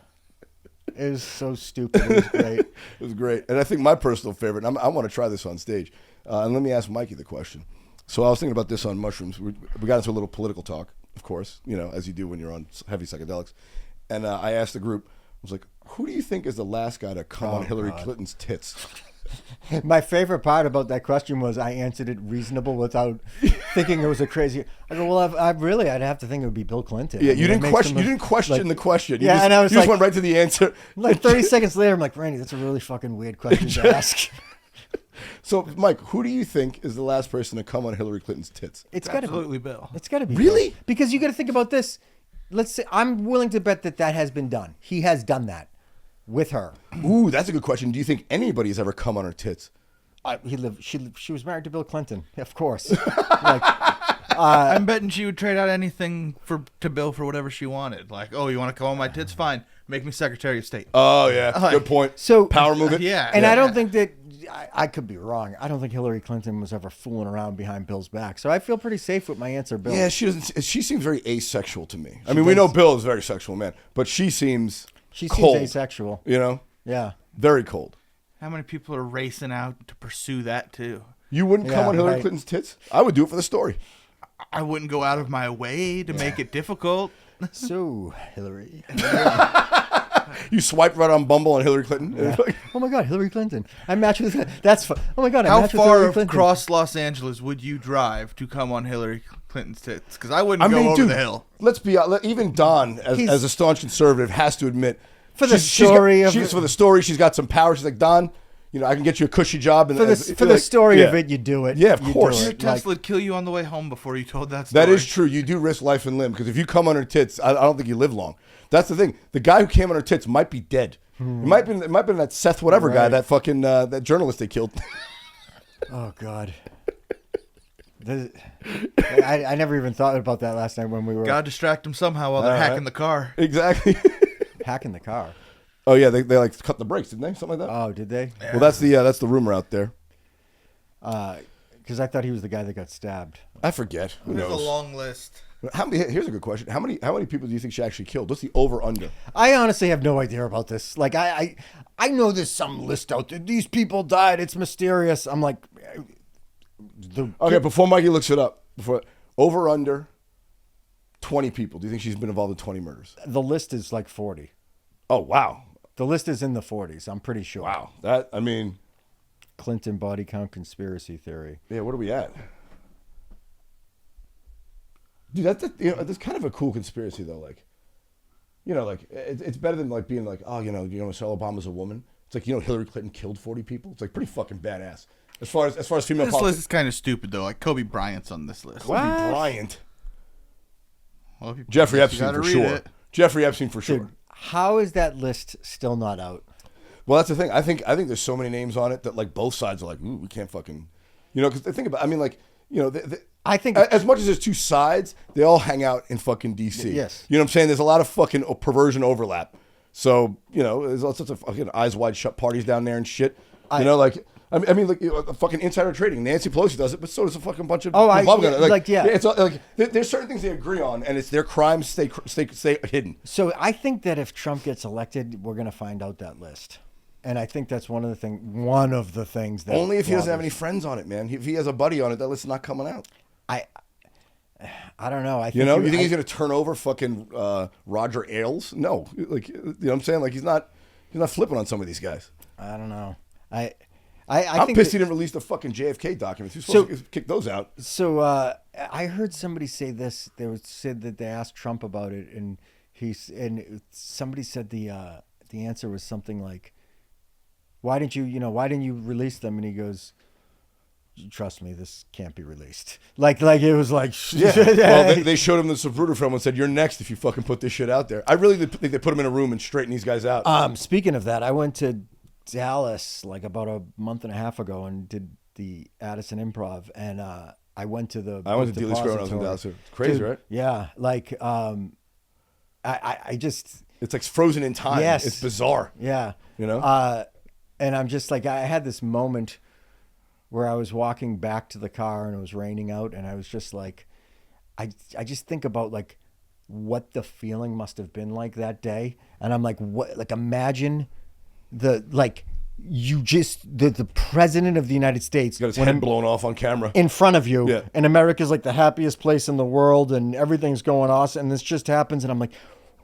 It was so stupid. It was great.
It was great. And I think my personal favorite, and I want to try this on stage. And let me ask Mikey the question. So I was thinking about this on mushrooms. We got into a little political talk, of course, as you do when you're on heavy psychedelics. And I asked the group, I was like, who do you think is the last guy to come on Hillary Clinton's tits?
My favorite part about that question was I answered it reasonable without thinking it was a crazy. I go, well, I'd have to think it would be Bill Clinton.
Yeah, you didn't question the question. You
and I was
just went right to the answer.
Like 30 seconds later, I'm like, Randy, that's a really fucking weird question to ask.
So, Mike, who do you think is the last person to come on Hillary Clinton's tits?
It's got to
absolutely Bill.
It's got to be
really
Bill. Because you got to think about this. Let's say I'm willing to bet that has been done. He has done that with her.
Ooh, that's a good question. Do you think anybody's ever come on her tits?
She was married to Bill Clinton, of course.
I'm betting she would trade out anything to Bill for whatever she wanted. Like, oh, you want to come on my tits? Fine. Make me Secretary of State.
Oh, yeah. Good point.
So
power movement.
Yeah.
And I don't think that, I could be wrong. I don't think Hillary Clinton was ever fooling around behind Bill's back. So I feel pretty safe with my answer, Bill.
Yeah, she seems very asexual to me. I mean, we know Bill is a very sexual man, but she seems cold,
asexual.
Yeah. Very cold.
How many people are racing out to pursue that too?
You wouldn't come on Hillary Clinton's tits? I would do it for the story.
I wouldn't go out of my way to make it difficult.
So, Hillary.
You swipe right on Bumble on Hillary Clinton.
Yeah. Oh my God, Hillary Clinton. I match with. That's fun. Oh my God, I match with
How
Hillary
far
Clinton.
across Los Angeles would you drive to come on Hillary Clinton's tits? Because I wouldn't go over the hill.
Let's be even Don, as a staunch conservative, has to admit
for the story
she's got some power. She's like, Don, I can get you a cushy job. And
for the story of it, you do it.
Yeah, of course.
Your Tesla would kill you on the way home before you told that story.
That is true. You do risk life and limb because if you come on her tits, I don't think you live long. That's the thing. The guy who came on her tits might be dead. It might be that Seth whatever guy, that fucking that journalist they killed.
Oh God. I never even thought about that last night when we were.
Gotta distract them somehow while they're hacking the car.
Exactly.
Hacking the car.
Oh yeah, they like cut the brakes, didn't they? Something like that.
Oh, did they?
Yeah. Well, that's the rumor out there.
Because I thought he was the guy that got stabbed.
I forget. Who knows?
There's a long list.
Here's a good question. How many people do you think she actually killed? What's the over under?
I honestly have no idea about this. Like I know there's some list out there. These people died. It's mysterious. I'm like,
okay. Before Mikey looks it up, over under 20 people. Do you think she's been involved in 20 murders?
The list is like 40.
Oh wow.
The list is in the 40s. I'm pretty sure.
Wow.
Clinton body count conspiracy theory.
Yeah. What are we at? Dude, that's kind of a cool conspiracy though. Like, it's better than like being like, oh, Michelle Obama's a woman. It's like, Hillary Clinton killed 40 people. It's like pretty fucking badass. As far as female
this
politics.
list is kind of stupid though. Like Kobe Bryant's on this list.
Kobe Bryant.
Well,
Jeffrey Epstein for sure. Jeffrey Epstein for sure.
Dude, how is that list still not out?
Well, that's the thing. I think there's so many names on it that like both sides are like, ooh, we can't fucking, because they think about. I mean, like,
I think
as much as there's two sides, they all hang out in fucking DC.
Yes.
You know what I'm saying? There's a lot of fucking perversion overlap. So, there's all sorts of fucking eyes wide shut parties down there and shit. Like fucking insider trading. Nancy Pelosi does it, but so does a fucking bunch of Republicans. It's like there's certain things they agree on, and it's their crimes stay hidden.
So I think that if Trump gets elected, we're going to find out that list. And I think that's one of the things that
Only if he doesn't have any friends on it, man. If he has a buddy on it, that list's not coming out.
I don't know. I think
You know, you think he's going to turn over fucking Roger Ailes? No, like, you know what I'm saying? Like, he's not flipping on some of these guys.
I don't know.
I'm
think
pissed he didn't release the fucking JFK documents. He's supposed to kick those out.
So I heard somebody say this. They said that they asked Trump about it, and somebody said the answer was something like, why didn't you release them? And he goes, trust me, this can't be released. Like it was like,
yeah. Well, they showed him the Zapruder film and said, you're next if you fucking put this shit out there. I really think they put him in a room and straighten these guys out.
Speaking of that, I went to Dallas like about a month and a half ago and did the Addison Improv, and I went to
Dealey Square when I was in Dallas. It's crazy,
Dude,
right?
Yeah, like I just,
it's like frozen in time.
Yes.
It's bizarre.
Yeah.
You know?
And I'm just like, I had this moment where I was walking back to the car and it was raining out, and I was just like, I just think about like what the feeling must have been like that day. And I'm like, what, like, imagine the president of the United States
got his head blown off on camera
in front of you.
Yeah.
And America's like the happiest place in the world and everything's going awesome. And this just happens. And I'm like,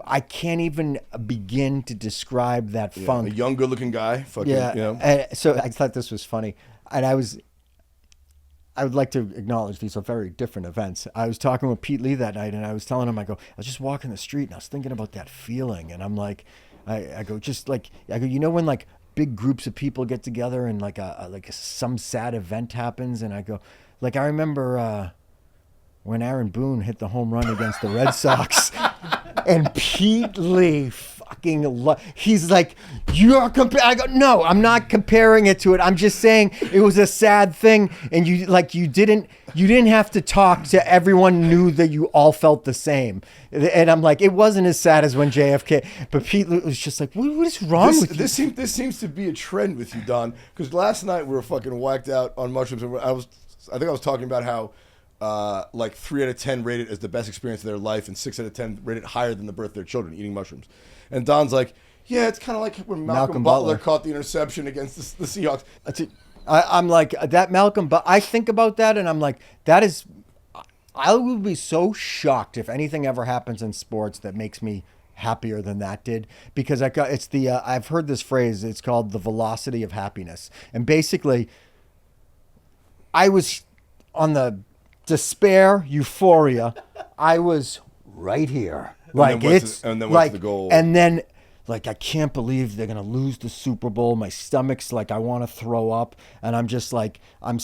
I can't even begin to describe that funk.
A young, good-looking guy. Fucking,
yeah.
You know?
And so I thought this was funny. And I would like to acknowledge these are very different events. I was talking with Pete Lee that night, and I was telling him, I was just walking the street, and I was thinking about that feeling. And I'm like, I go, you know when like big groups of people get together and like some sad event happens, and I go, like, I remember when Aaron Boone hit the home run against the Red Sox. And Pete Lee he's like, you're comparing. I go, no, I'm not comparing it to it. I'm just saying it was a sad thing, and you didn't have to talk to everyone knew that you all felt the same. And I'm like, it wasn't as sad as when JFK, but Pete Lee was just like, what is wrong with you?
This seems to be a trend with you, Don, because last night we were fucking whacked out on mushrooms, and I think I was talking about how like 3 out of 10 rated as the best experience of their life, and 6 out of 10 rated higher than the birth of their children eating mushrooms. And Don's like, yeah, it's kind of like when Malcolm Butler caught the interception against the Seahawks.
I'm like, that Malcolm, but I think about that, and I'm like, that is, I would be so shocked if anything ever happens in sports that makes me happier than that did, because I've heard this phrase, it's called the velocity of happiness. And basically, I was on the despair, euphoria, I was right here. Like,
what's the goal?
And then, like, I can't believe they're going to lose the Super Bowl. My stomach's like, I want to throw up. And I'm just like, I'm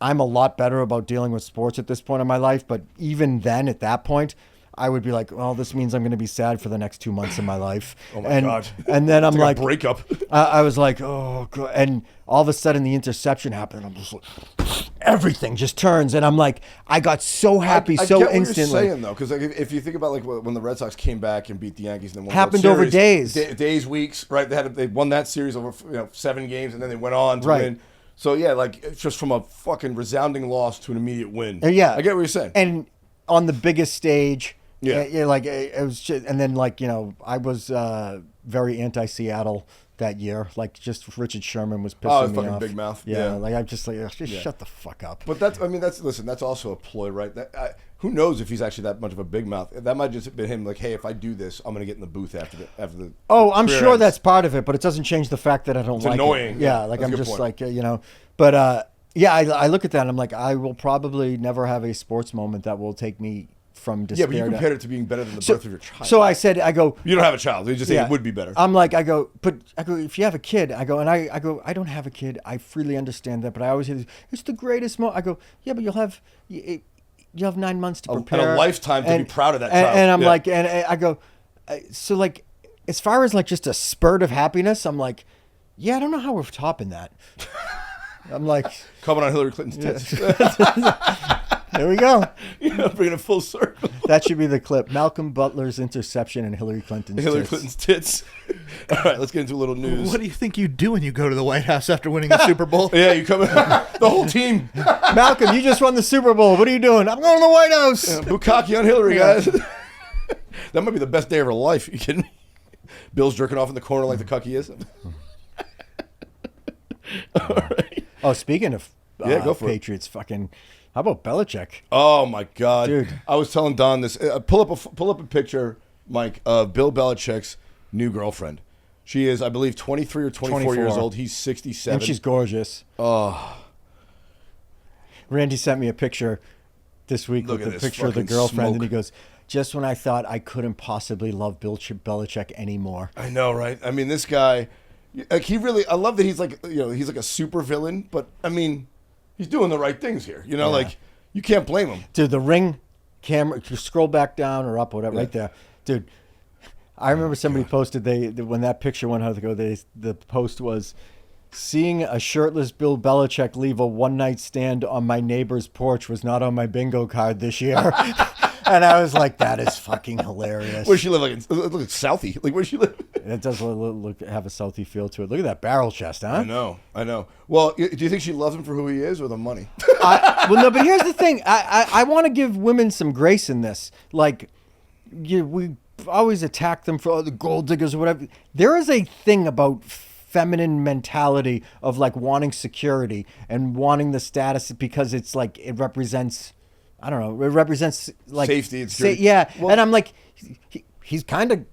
a lot better about dealing with sports at this point in my life. But even then, at that point, I would be like, well, this means I'm going to be sad for the next 2 months of my life.
Oh my God.
And then I'm like,
a breakup.
I was like, oh God. And all of a sudden the interception happened. I'm just like, everything just turns. And I'm like, I got so happy so
get what
instantly.
You're saying though, because like, if you think about like when the Red Sox came back and beat the Yankees and then won
happened
World
over
Series,
days,
weeks, right? They won that series over 7 games, and then they went on to win. So yeah, like, it's just from a fucking resounding loss to an immediate win.
Yeah,
I get what you're saying.
And on the biggest stage.
Yeah,
like it was just, and then like, you know, I was very anti-Seattle that year. Like, just Richard Sherman was pissing me
fucking
off.
big mouth.
Yeah, like I'm just like, shut the fuck up.
But that's also a ploy, right? Who knows if he's actually that much of a big mouth? That might just have been him. Like, hey, if I do this, I'm gonna get in the booth after the.
Oh, I'm sure ends. That's part of it, but it doesn't change the fact that I don't like
annoying.
It. Yeah, like I'm just point. Like, you know, but yeah, I look at that and I'm like, I will probably never have a sports moment that will take me from despair.
Yeah, but you compared it to being better than the birth of your child.
So I said, I go,
you don't have a child. You just say it would be better.
I'm like, I go, if you have a kid, I go, I don't have a kid. I freely understand that, but I always hear this, it's the greatest moment. I go, yeah, but you'll have 9 months to prepare.
And a lifetime to be proud of that child.
And I'm like, and I go, so like, as far as like just a spurt of happiness, I'm like, yeah, I don't know how we're topping that. I'm like,
coming on Hillary Clinton's tits.
There we go.
Bringing it full circle.
That should be the clip. Malcolm Butler's interception and Hillary Clinton's
tits. All right, let's get into a little news.
What do you think you do when you go to the White House after winning the Super Bowl?
Yeah, you come in, the whole team.
Malcolm, you just won the Super Bowl. What are you doing? I'm going to the White House.
Yeah, bukkake on Hillary, guys. That might be the best day of her life. Are you kidding me? Bill's jerking off in the corner like the cuck he is. All right.
Oh, speaking of
Go for it.
Patriots, fucking, how about Belichick?
Oh my God,
Dude.
I was telling Don this. Pull up a picture, Mike, of Bill Belichick's new girlfriend. She is, I believe, 23 or 24 years old. He's 67.
And she's gorgeous.
Oh,
Randy sent me a picture this week
Look
with
at
a
this
picture of the
fucking
girlfriend,
smoke.
and he goes, just when I thought I couldn't possibly love Bill Belichick anymore.
I know, right? I mean, this guy, like, I love that he's like, he's like a super villain, but I mean, he's doing the right things here. You know, like, you can't blame him.
Dude, the Ring camera, just scroll back down or up, whatever, right there. Dude, I remember somebody posted, when that picture went out ago, the post was, seeing a shirtless Bill Belichick leave a one-night stand on my neighbor's porch was not on my bingo card this year. And I was like, that is fucking hilarious.
Where does she live? Like, look at Southie. Like, where does she live?
It does have a Southie feel to it. Look at that barrel chest, huh?
I know. Well, do you think she loves him for who he is or the money?
Well, no, but here's the thing. I want to give women some grace in this. Like, we always attack them for the gold diggers or whatever. There is a thing about feminine mentality of like wanting security and wanting the status because it's like it represents, I don't know, it represents like
safety and security.
Yeah,
well,
and I'm like, he's the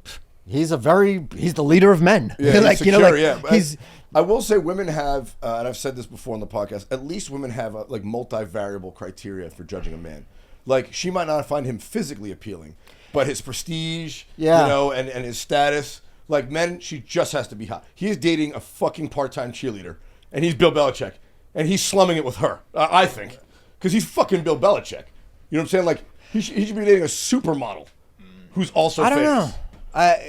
leader of men.
Yeah,
like,
he's secure,
yeah,
he's. I will say women have, and I've said this before on the podcast, at least women have like multivariable criteria for judging a man. Like, she might not find him physically appealing, but his prestige, and his status. Like, men, she just has to be hot. He is dating a fucking part-time cheerleader, and he's Bill Belichick, and he's slumming it with her, I think, because he's fucking Bill Belichick. You know what I'm saying? Like, he should be dating a supermodel who's also famous.
I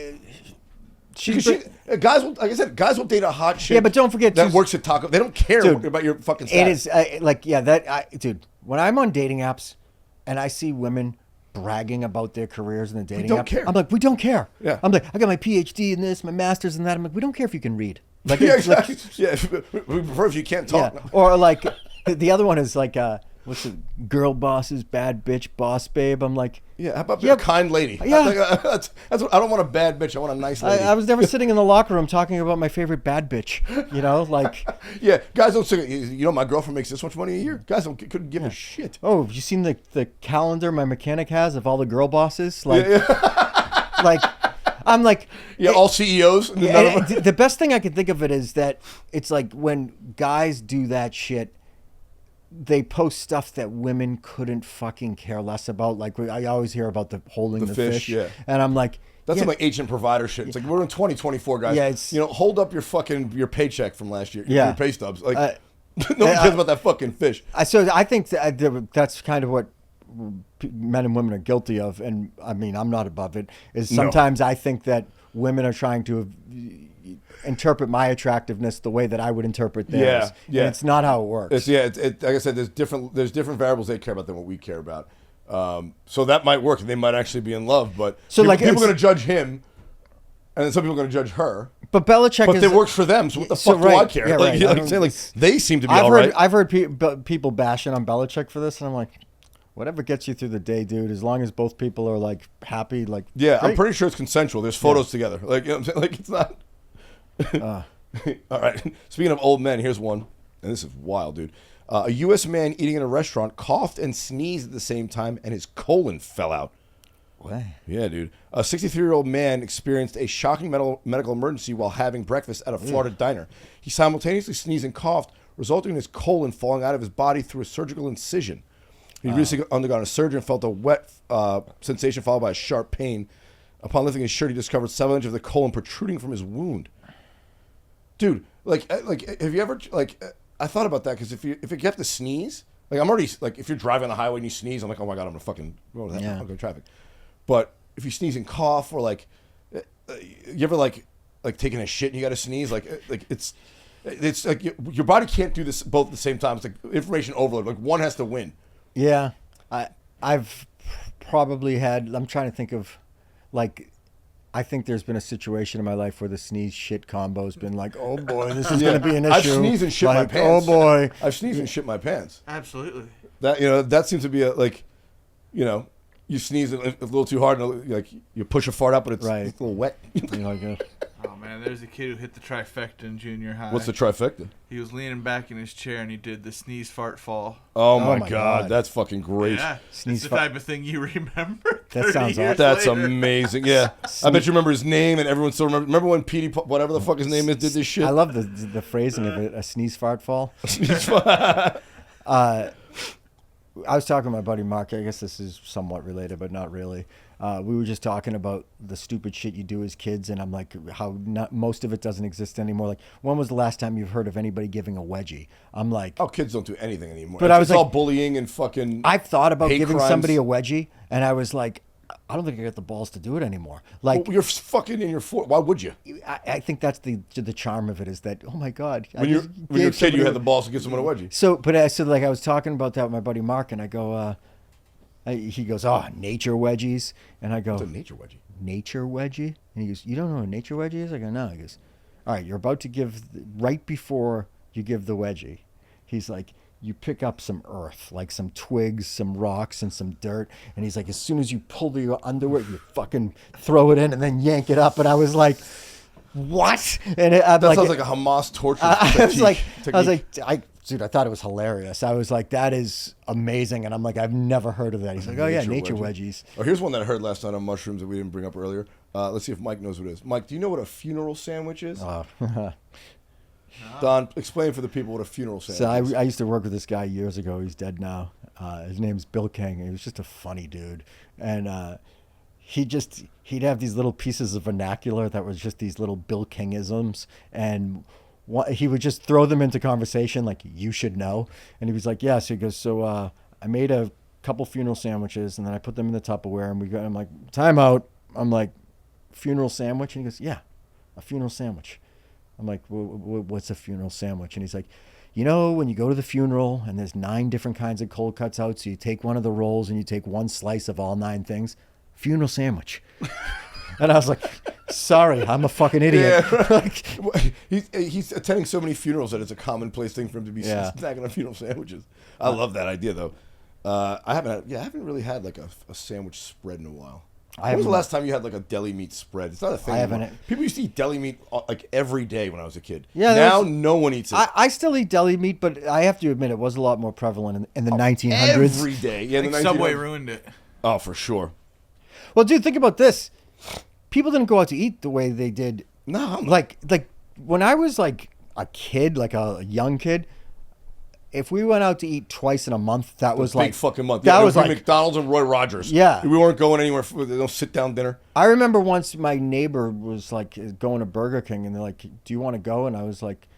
don't know.
Guys will, like I said, guys will date a hot chick.
Yeah, but don't forget
that works at Taco. They don't care about your fucking status.
It is dude. When I'm on dating apps, and I see women bragging about their careers in the dating app,
care.
I'm like, we don't care.
Yeah.
I'm like, I got my PhD in this, my master's in that. I'm like, we don't care if you can read. Like,
yeah, exactly. We prefer if you can't talk.
Yeah. Or like, the other one is like, what's it? Girl bosses, bad bitch, boss babe. I'm like,
yeah, how about a kind lady?
Yeah.
That's what, I don't want a bad bitch. I want a nice lady.
I was never sitting in the locker room talking about my favorite bad bitch. Like.
Yeah, guys don't say, my girlfriend makes this much money a year. Guys couldn't give a shit.
Oh, have you seen the calendar my mechanic has of all the girl bosses? Like, like, I'm like,
all CEOs.
The best thing I can think of it is that it's like when guys do that shit, they post stuff that women couldn't fucking care less about. Like, I always hear about the holding the fish.
Yeah.
And I'm like,
that's some like agent provider shit. It's like, we're in 2024, guys.
Yeah, it's,
hold up your paycheck from last year.
Yeah.
Your pay stubs. Like, no one cares about that fucking fish.
So I think that's kind of what men and women are guilty of. And I mean, I'm not above it. Is sometimes I think that women are trying to interpret my attractiveness the way that I would interpret theirs. Yeah. And it's not how it works.
Like I said, there's different variables they care about than what we care about. So that might work. They might actually be in love, but people are going to judge him, and then some people are going to judge her.
But Belichick,
but it works for them. So what the fuck do I care?
Yeah, right.
I'm saying, like, they seem to be all right.
I've heard people bashing on Belichick for this, and I'm like, whatever gets you through the day, dude. As long as both people are like happy, like
yeah,
great.
I'm pretty sure it's consensual. There's photos together. Like, you know what I'm saying? Like, it's not. All right. Speaking of old men, here's one, and this is wild, dude. A U.S. man eating in a restaurant coughed and sneezed at the same time, and his colon fell out.
What?
Yeah, dude. A 63-year-old man experienced a shocking medical emergency while having breakfast at a Florida diner. He simultaneously sneezed and coughed, resulting in his colon falling out of his body through a surgical incision. He'd recently undergone a surgery and felt a wet sensation followed by a sharp pain. Upon lifting his shirt, he discovered 7 inches of the colon protruding from his wound. Dude, like, have you ever, like, I thought about that because if you have to sneeze, like, I'm already, like, if you're driving on the highway and you sneeze, I'm like, oh my God, I'm going to fucking go to that. I'm going to traffic. But if you sneeze and cough, or like, you ever like taking a shit and you got to sneeze, like it's like your body can't do this both at the same time. It's like information overload. Like, one has to win.
Yeah, I've probably had. I'm trying to think of, like, I think there's been a situation in my life where the sneeze shit combo has been like, oh boy, this is going to be an issue.
I've sneezed and shit my pants.
Oh boy,
I've sneezed and shit my pants.
Absolutely.
That seems to be you sneeze a little too hard, and like you push a fart out, but it's a little wet.
Oh man, man. There's a kid who hit the trifecta in junior high.
What's the trifecta?
He was leaning back in his chair and he did the sneeze, fart, fall.
Oh my God, that's fucking great.
Yeah,
Sneeze,
it's the type of thing you remember.
That
30
sounds
years
awesome.
That's
later.
amazing. Yeah, I bet you remember his name, and everyone still remember. Remember when Petey, whatever the fuck his name is, did this shit?
I love the phrasing of it. A sneeze, fart, fall. I was talking to my buddy Mark. I guess this is somewhat related, but not really. We were just talking about the stupid shit you do as kids, and I'm like, how most of it doesn't exist anymore. Like, when was the last time you've heard of anybody giving a wedgie? I'm like,
Oh, kids don't do anything anymore.
But
It's
I was
all
like-
bullying and fucking.
I've thought about
hate
giving
crimes.
somebody a wedgie, and I was like, I don't think I got the balls to do it anymore. Like,
Well, you're fucking in your foot. Why would you?
I think that's the charm of it is that, oh my God.
When you're a kid, you had the balls to give someone a wedgie.
So, but I said, like, I was talking about that with my buddy Mark, and I go, he goes, oh, nature wedgies. And I go,
It's a nature wedgie.
nature wedgie? And he goes, you don't know what a nature wedgie is? I go, no. He goes, all right, you're about to give, right before you give the wedgie, he's like, you pick up some earth, like some twigs, some rocks, and some dirt. And he's like, as soon as you pull the underwear, you fucking throw it in and then yank it up. And I was like, what? And
That sounds like a Hamas torture
I was like,
technique.
dude, I thought it was hilarious. I was like, that is amazing. And I'm like, I've never heard of that. He's like, oh yeah, nature wedgies.
Oh, here's one that I heard last night on mushrooms that we didn't bring up earlier. Let's see if Mike knows what it is. Mike, do you know what a funeral sandwich is? Don, explain for the people what a funeral sandwich
So
is.
I used to work with this guy years ago. He's dead now. His name's Bill King. He was just a funny dude. And he'd have these little pieces of vernacular that was just these little Bill Kingisms. And he would just throw them into conversation like, you should know. And he was like, yeah. So he goes, I made a couple funeral sandwiches and then I put them in the Tupperware and I'm like, time out. I'm like, funeral sandwich? And he goes, yeah, a funeral sandwich. I'm like, what's a funeral sandwich? And he's like, you know, when you go to the funeral and there's 9 different kinds of cold cuts out, so you take one of the rolls and you take one slice of all 9 things, funeral sandwich. And I was like, sorry, I'm a fucking idiot.
Yeah,
Like,
he's attending so many funerals that it's a commonplace thing for him to be snacking on funeral sandwiches. I love that idea though. I haven't really had like a sandwich spread in a while. When was the last time you had like a deli meat spread? It's not a thing.
I haven't.
Anymore. People used to eat deli meat like every day when I was a kid.
Yeah,
now no one eats it.
I still eat deli meat, but I have to admit it was a lot more prevalent in the 1900s.
Every day. Yeah,
I think Subway ruined it.
Oh, for sure.
Well, dude, think about this. People didn't go out to eat the way they did.
No,
like when I was like a kid, like a young kid, if we went out to eat twice in a month, that was like
big fucking month.
That
Yeah,
was
it would be
like
McDonald's and Roy Rogers.
Yeah.
We weren't going anywhere for no sit down dinner.
I remember once my neighbor was like going to Burger King and they're like, do you want to go? And I was like,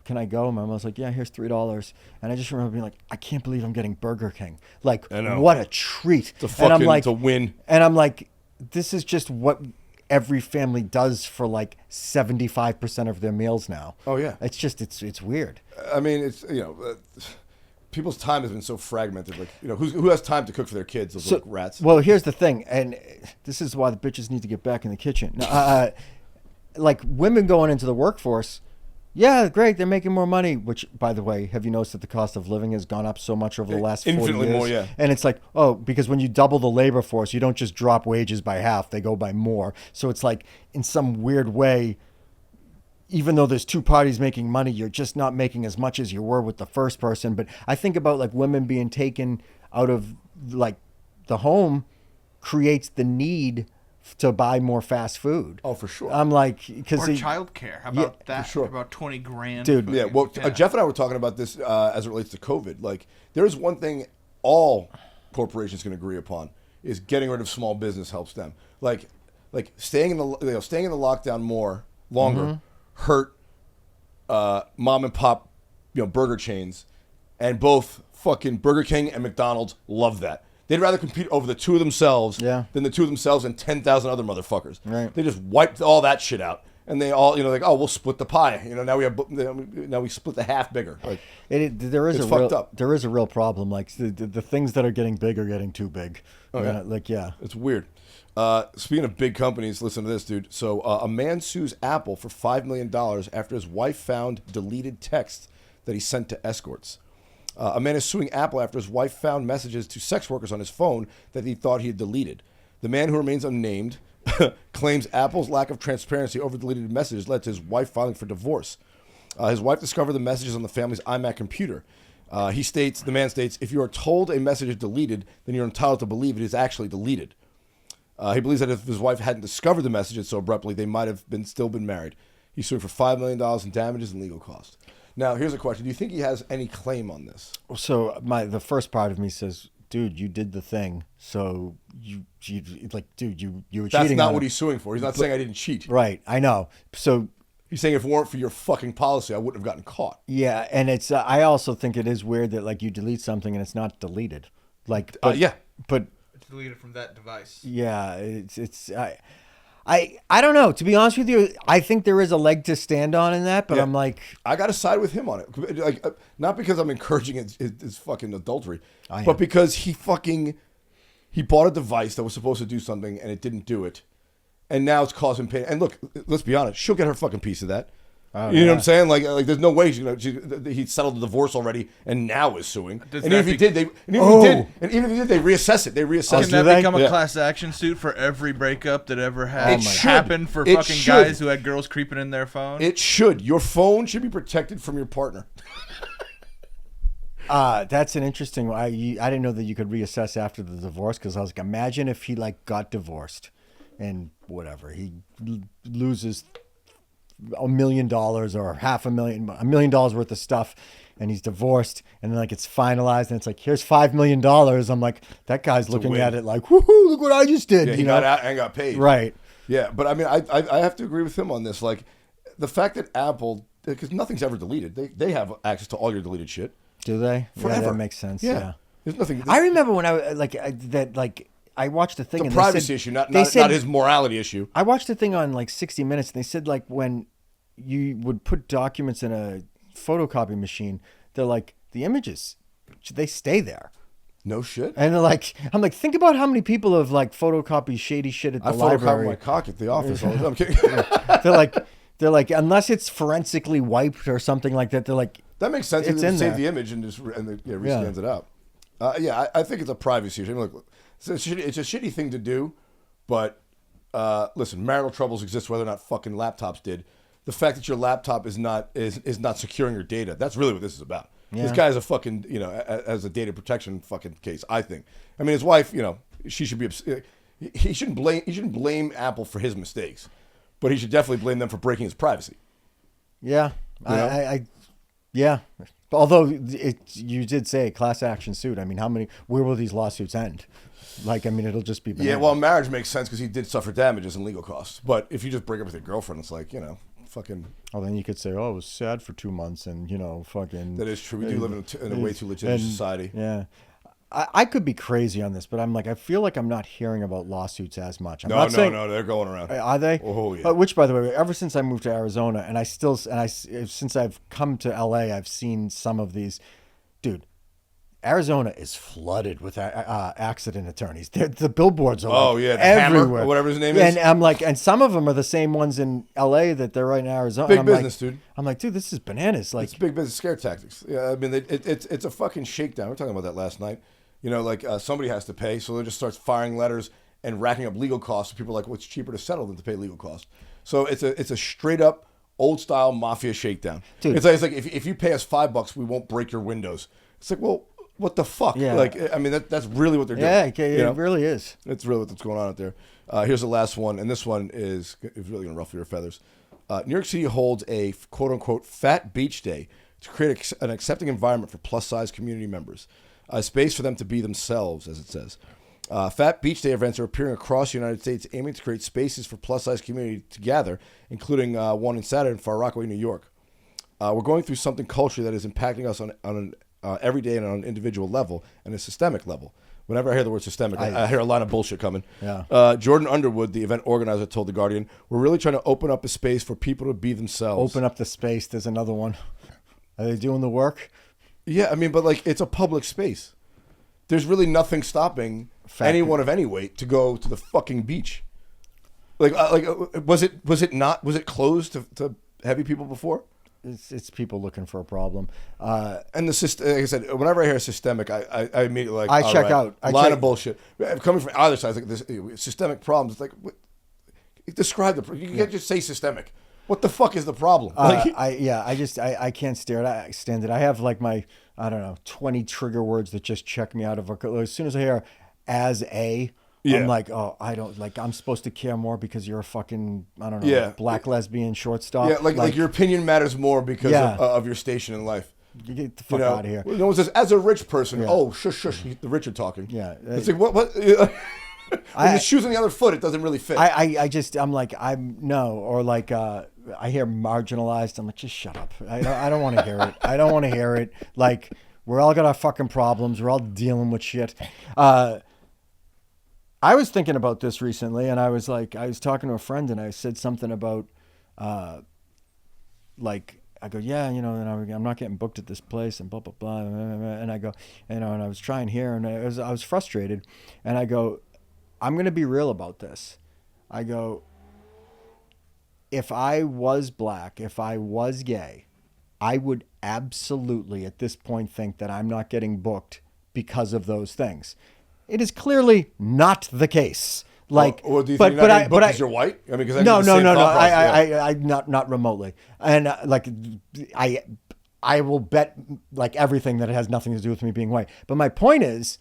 can I go? And my mom was like, yeah, here's $3. And I just remember being like, I can't believe I'm getting Burger King. Like,
I know.
what a treat.
It's a
and I'm like,
to win.
And I'm like, this is just what every family does for like 75% of their meals now.
Oh, yeah.
It's just, it's weird.
I mean, it's, people's time has been so fragmented. Like, who has time to cook for their kids? Those like rats.
Well, here's the thing, and this is why the bitches need to get back in the kitchen. Like women going into the workforce, yeah, great, they're making more money. Which, by the way, have you noticed that the cost of living has gone up so much over the last 40
Infinitely
years?
more, yeah.
And it's like, oh, because when you double the labor force, you don't just drop wages by half; they go by more. So it's like, in some weird way, even though there's 2 parties making money, you're just not making as much as you were with the first person. But I think about like women being taken out of like the home creates the need to buy more fast food.
Oh, for sure.
I'm like, because
Or childcare. How about that?
for sure.
About 20 grand.
Dude.
Yeah, well, Jeff and I were talking about this as it relates to COVID. Like, there's one thing all corporations can agree upon is getting rid of small business helps them. Like staying in the lockdown longer hurt mom and pop, burger chains, and both fucking Burger King and McDonald's love that. They'd rather compete over the 2 of themselves than the 2 of themselves and 10,000 other motherfuckers.
Right.
They just wiped all that shit out. And they all, like, oh, we'll split the pie. Now we split the half bigger. Like,
there is
it's
a
fucked
real,
up.
there is a real problem. Like the things that are getting big are getting too big.
Oh, yeah.
Like, yeah.
It's weird. Speaking of big companies, listen to this, dude. So a man sues Apple for $5 million after his wife found deleted texts that he sent to escorts. A man is suing Apple after his wife found messages to sex workers on his phone that he thought he had deleted. The man, who remains unnamed, claims Apple's lack of transparency over deleted messages led to his wife filing for divorce. His wife discovered the messages on the family's iMac computer. The man states, if you are told a message is deleted, then you're entitled to believe it is actually deleted. He believes that if his wife hadn't discovered the messages so abruptly, they might have still been married. He's suing for $5 million in damages and legal costs. Now, here's a question. Do you think he has any claim on this?
So the first part of me says, dude, you did the thing. So you were cheating.
That's not
on
what
him.
he's suing for. He's not saying I didn't cheat.
Right. I know. So
he's saying if it weren't for your fucking policy, I wouldn't have gotten caught.
yeah, and it's I also think it is weird that like you delete something and it's not deleted. Like
Yeah.
But
It's deleted from that device.
yeah, I don't know. To be honest with you, I think there is a leg to stand on in that, but
Yeah.
I'm like,
I got to side with him on it. Like, not because I'm encouraging his fucking adultery,
I
but
am.
because he bought a device that was supposed to do something and it didn't do it. And now it's causing pain. And look, let's be honest, she'll get her fucking piece of that.
Oh,
You know
yeah.
what I'm saying? Like there's no way he settled the divorce already and now is suing.
Does
And
that
even if he
be-
did, they reassess it. They reassess
Can
it.
that
they?
become a
Yeah.
class action suit for every breakup that ever has
It should.
happened for
It
fucking
should.
guys who had girls creeping in their phone?
It should. Your phone should be protected from your partner.
that's an interesting. I didn't know that you could reassess after the divorce because I was like, imagine if he like got divorced, and whatever he loses $1 million or $500,000, $1 million worth of stuff, and he's divorced, and then like it's finalized, and it's like here's $5 million. I'm like, that guy's looking
win.
at it like, woohoo! Look what I just did.
Yeah, he
you know,
got out and got paid.
right?
Yeah, but I mean, I have to agree with him on this. Like, the fact that Apple, because nothing's ever deleted, they have access to all your deleted shit
Do they?
forever.
Yeah, that makes sense. Yeah.
There's nothing.
I remember when I watched the thing.
It's a
and
privacy
they said,
issue, not
they said-
his morality issue.
I watched the thing on like 60 Minutes, and they said like when you would put documents in a photocopy machine, they're like the images, they stay there.
No shit.
And they're like, I'm like, think about how many people have like photocopied shady shit at the
I photocopy
library.
my cock at the office all the time. I'm kidding.
they're like, unless it's forensically wiped or something like that, they're like,
That makes sense.
It's
They
in
save
there.
the image and rescans it out. I think it's a privacy issue. I mean, look, it's a shitty thing to do, but listen, marital troubles exist whether or not fucking laptops did. The fact that your laptop is not securing your data, that's really what this is about.
Yeah.
This guy is a fucking, as a data protection fucking case, I think. I mean, his wife, she should be, he shouldn't blame Apple for his mistakes, but he should definitely blame them for breaking his privacy.
yeah,
You
yeah. Although you did say class action suit. I mean, where will these lawsuits end? Like, I mean, it'll just be
Yeah,
bananas.
well, marriage makes sense because he did suffer damages and legal costs. But if you just break up with your girlfriend, it's like, fucking.
Oh, then you could say, oh, it was sad for 2 months, and fucking.
That is true. We do live in a way too litigious society.
Yeah, I could be crazy on this, but I'm like, I feel like I'm not hearing about lawsuits as much. I'm
No,
not saying,
they're going around.
Are they?
Oh, yeah.
Which, by the way, ever since I moved to Arizona, and since I've come to LA, I've seen some of these. Dude, Arizona is flooded with accident attorneys. The billboards are
Oh,
like
yeah, the Hammer,
everywhere,
or whatever his name
And
is.
I'm like, and some of them are the same ones in LA that they're right in Arizona.
Big
I'm
business,
like,
dude.
I'm like, dude, this is bananas. Like,
It's big business scare tactics. Yeah, I mean, it's a fucking shakedown. We were talking about that last night. Somebody has to pay, so they just starts firing letters and racking up legal costs. People are like, well, it's cheaper to settle than to pay legal costs. So it's a straight up old style mafia shakedown.
Dude.
It's like if you pay us $5, we won't break your windows. It's like, well, what the fuck?
Yeah.
Like, I mean, that's really what they're doing.
yeah, okay,
you know?
it really is.
That's really what's going on out there. Here's the last one, and this one is really going to ruffle your feathers. New York City holds a quote-unquote Fat Beach Day to create an accepting environment for plus-size community members, a space for them to be themselves, as it says. Fat Beach Day events are appearing across the United States, aiming to create spaces for plus-size community to gather, including one in Saturday in Far Rockaway, New York. We're going through something culturally that is impacting us on an every day and on an individual level and a systemic level. Whenever I hear the word systemic, I hear a line of bullshit coming.
Yeah.
Jordan Underwood, the event organizer, told The Guardian, "We're really trying to open up a space for people to be themselves."
Open up the space. There's another one. Are they doing the work?
Yeah, I mean, but like, it's a public space. There's really nothing stopping anyone of any weight to go to the fucking beach. Was it closed to heavy people before?
It's people looking for a problem.
And the system, like I said, whenever I hear systemic, I immediately like,
I
all
check
right,
out.
Line of bullshit. Coming from either side, it's like this systemic problems. It's like, Describe you can't just say systemic. What the fuck is the problem?
I can't stand it. I have like my, I don't know, 20 trigger words that just check me out of a. As soon as I hear I'm like, oh, I don't like. I'm supposed to care more because you're a fucking, I don't know, black lesbian shortstop.
Yeah, like your opinion matters more because of your station in life.
You get the fuck out of here.
No one says, as a rich person, shush, the rich are talking.
Yeah.
It's like, what? When the shoe's on the other foot, it doesn't really fit.
I'm like, or like, I hear marginalized. I'm like, just shut up. I don't want to hear it. I don't want to hear it. Like, we're all got our fucking problems. We're all dealing with shit. I was thinking about this recently, and I was talking to a friend, and I said something about, like, I go, and I'm not getting booked at this place, and blah blah blah, and I go, and I was trying here, and I was frustrated, and I go, I'm gonna be real about this. I go, if I was black, if I was gay, I would absolutely at this point think that I'm not getting booked because of those things. It is clearly not the case. Like,
or do you think because you're white? I mean, because
no. I not remotely. And I will bet like everything that it has nothing to do with me being white. But my point is,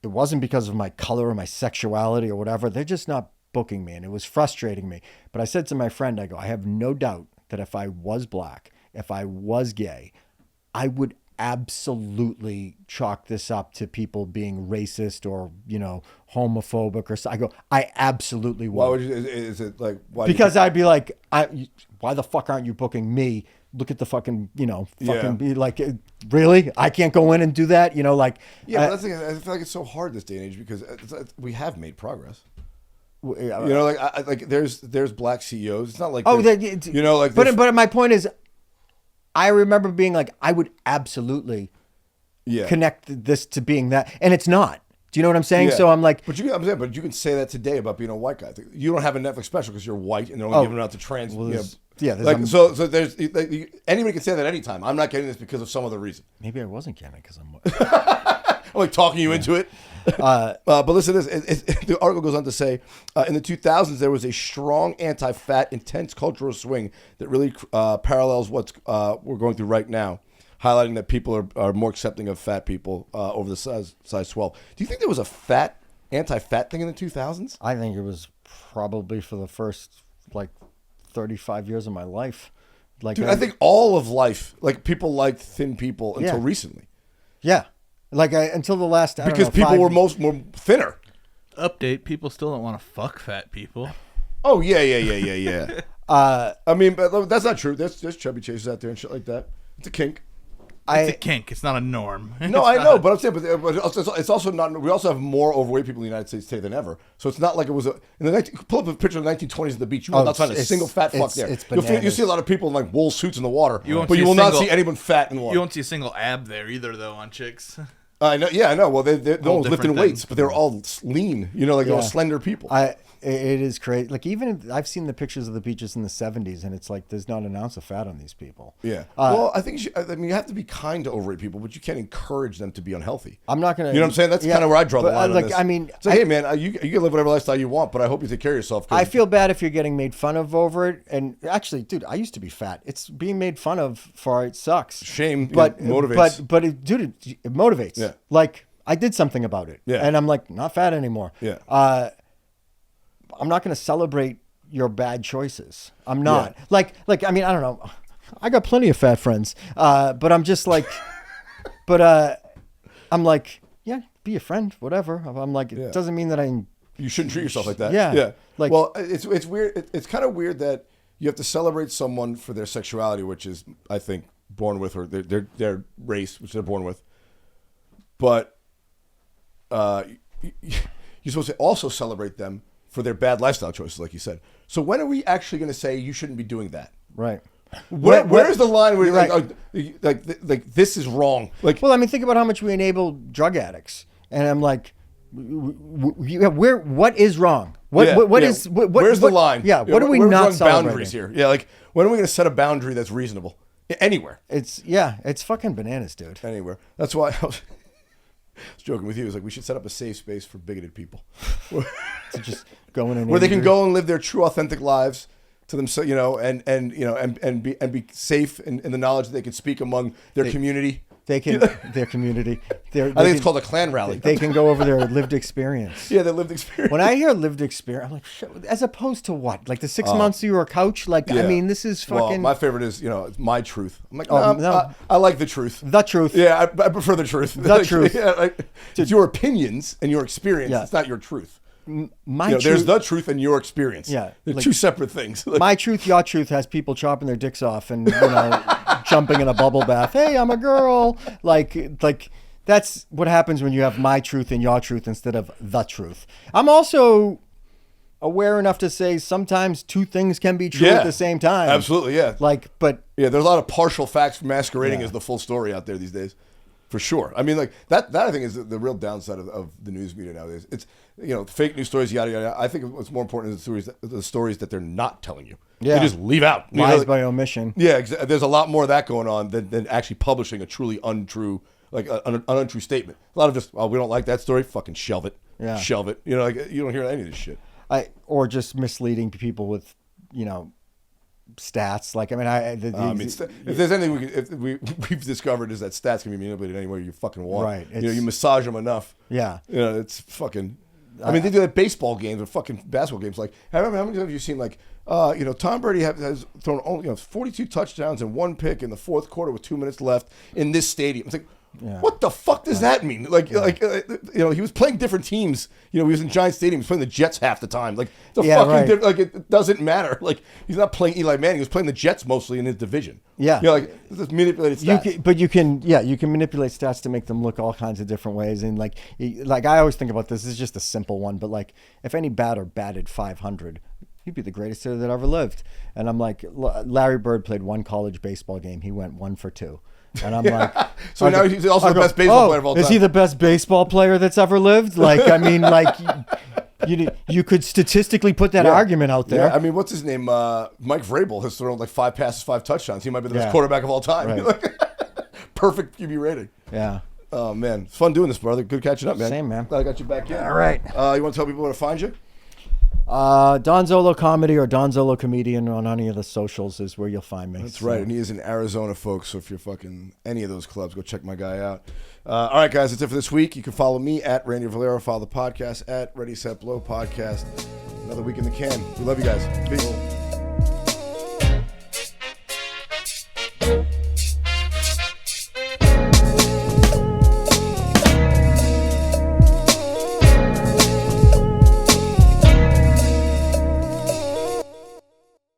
it wasn't because of my color or my sexuality or whatever. They're just not booking me, and it was frustrating me. But I said to my friend, I go, I have no doubt that if I was black, if I was gay, I would absolutely chalk this up to people being racist or, homophobic or so. I go, I absolutely would.
Why would you? Is it like why?
Because I'd be like, why the fuck aren't you booking me? Look at the fucking, be like, really? I can't go in and do that, like.
Yeah, but I feel like it's so hard this day and age because we have made progress. Like there's black CEOs. It's not like
but my point is, I remember being like, I would absolutely connect this to being that, and it's not. Do you know what I'm saying?
Yeah.
So I'm like,
but you can say that today about being a white guy. You don't have a Netflix special because you're white, and they're only giving it out to trans. So there's anybody can say that anytime. I'm not getting this because of some other reason.
Maybe I wasn't getting it because I'm white.
I'm like talking you into it. But listen to this. The article goes on to say, in the 2000s, there was a strong anti-fat, intense cultural swing that really parallels what we're going through right now, highlighting that people are more accepting of fat people over the size 12. Do you think there was a anti-fat thing in the 2000s?
I think it was probably for the first, 35 years of my life.
Dude, I think all of life, people liked thin people until recently.
Yeah. Until the last,
because people were more thinner.
Update: people still don't want to fuck fat people.
Oh yeah. I mean, but that's not true. There's chubby chasers out there and shit like that. It's a kink.
It's a kink. It's not a norm.
No, I know, but I'm saying, but it's also not. We also have more overweight people in the United States today than ever. So it's not like it was pull up a picture of the 1920s at the beach. You will not find a single fat fuck there. You see a lot of people in wool suits in the water, but you will not see anyone fat in the water.
You won't see a single ab there either, though, on chicks.
I know. Yeah, I know. Well, no one's lifting weights, but they're all lean. They're all slender people.
It is crazy. Even I've seen the pictures of the beaches in the 70s, and it's like there's not an ounce of fat on these people.
Yeah. Well, I think you have to be kind to overweight people, but you can't encourage them to be unhealthy.
I'm not gonna.
You know what I'm saying? That's kind of where I draw the line on this.
I mean,
it's hey man, you can live whatever lifestyle you want, but I hope you take care of yourself.
I feel bad if you're getting made fun of over it. And actually, dude, I used to be fat. It's being made fun of for it sucks.
Shame, but motivates.
But it motivates.
Yeah.
I did something about it.
Yeah.
And I'm not fat anymore.
Yeah.
I'm not going to celebrate your bad choices. I'm not. Yeah. I mean, I don't know. I got plenty of fat friends. But I'm just like, I'm like, yeah, be a friend, whatever. I'm like, it doesn't mean that
you shouldn't treat yourself like that.
Yeah.
Yeah.
Well,
it's weird. It's kind of weird that you have to celebrate someone for their sexuality, which is, I think, born with, or their race, which they're born with. But you're supposed to also celebrate them for their bad lifestyle choices, like you said. So when are we actually going to say you shouldn't be doing that?
Right.
Where's the line where you're like this is wrong?
Well, I mean, think about how much we enable drug addicts, and I'm like, what is wrong? Where's
the line?
Yeah. What are we not celebrating?
Boundaries here? Yeah. When are we going to set a boundary that's reasonable? Anywhere.
It's fucking bananas, dude.
Anywhere. That's why. was joking with you. It was like, we should set up a safe space for bigoted people.
To just go in and
where they can go and live their true, authentic lives to themselves, and be safe in the knowledge that they can speak among their community.
They can their community.
I think it's called a clan rally.
They can go over their lived experience.
Yeah, their lived experience.
When I hear lived experience, I'm like, shit, as opposed to what? Like the 6 months you were a coach? Like,
yeah.
I mean, this is fucking.
Well, my favorite is, it's my truth. I'm like,
no.
I like the truth.
The truth.
Yeah, I prefer the truth.
The truth.
Yeah, it's your opinions and your experience. Yeah. It's not your truth. There's the truth and your experience.
Yeah,
they're two separate things.
My truth, your truth has people chopping their dicks off and jumping in a bubble bath. Hey, I'm a girl. Like that's what happens when you have my truth and your truth instead of the truth. I'm also aware enough to say sometimes two things can be true at the same time.
Absolutely, yeah. There's a lot of partial facts masquerading as the full story out there these days. For sure. I mean, like that I think is the real downside of the news media nowadays. It's, fake news stories, yada, yada. I think what's more important is the stories that they're not telling you.
Yeah.
They just leave out.
Lies by omission.
Yeah, there's a lot more of that going on than actually publishing a truly untrue, like an untrue statement. A lot of just, we don't like that story, fucking shelve it. Yeah. Shelve it. You don't hear any of this shit.
Or just misleading people with, stats. Like,
if there's anything we've discovered is that stats can be manipulated any way you fucking want.
Right.
You massage them enough.
Yeah.
It's fucking. I mean, they do that baseball games or fucking basketball games. Like, how many times have you seen Tom Brady has thrown only 42 touchdowns and one pick in the fourth quarter with 2 minutes left in this stadium? It's like, what the fuck does that mean? He was playing different teams. He was in Giant Stadium. He was playing the Jets half the time. Like, it doesn't matter. Like, he's not playing Eli Manning. He was playing the Jets mostly in his division.
Yeah.
This is manipulated stats.
You can manipulate stats to make them look all kinds of different ways. And like I always think about this is just a simple one, but like if any batter batted 500, he'd be the greatest hitter that ever lived. And I'm like, Larry Bird played one college baseball game. He went 1 for 2. And I'm like,
so now he's also the best baseball player of all time.
Is he the best baseball player that's ever lived? Like, I mean, like, you could statistically put that argument out there.
Yeah, I mean, what's his name? Mike Vrabel has thrown like 5 passes, 5 touchdowns. He might be the best quarterback of all time. Right. Perfect QB rating.
Yeah.
Oh man, it's fun doing this, brother. Good catching up, man.
Same, man.
Glad I got you back in.
All right.
You want to tell people where to find you?
Don Zollo Comedy or Don Zollo Comedian on any of the socials is where you'll find me.
That's right, and he is in Arizona, folks. So if you're fucking any of those clubs, go check my guy out. All right, guys, that's it for this week. You can follow me at Randy Valero. Follow the podcast at Ready Set Blow Podcast. Another week in the can. We love you guys. Peace.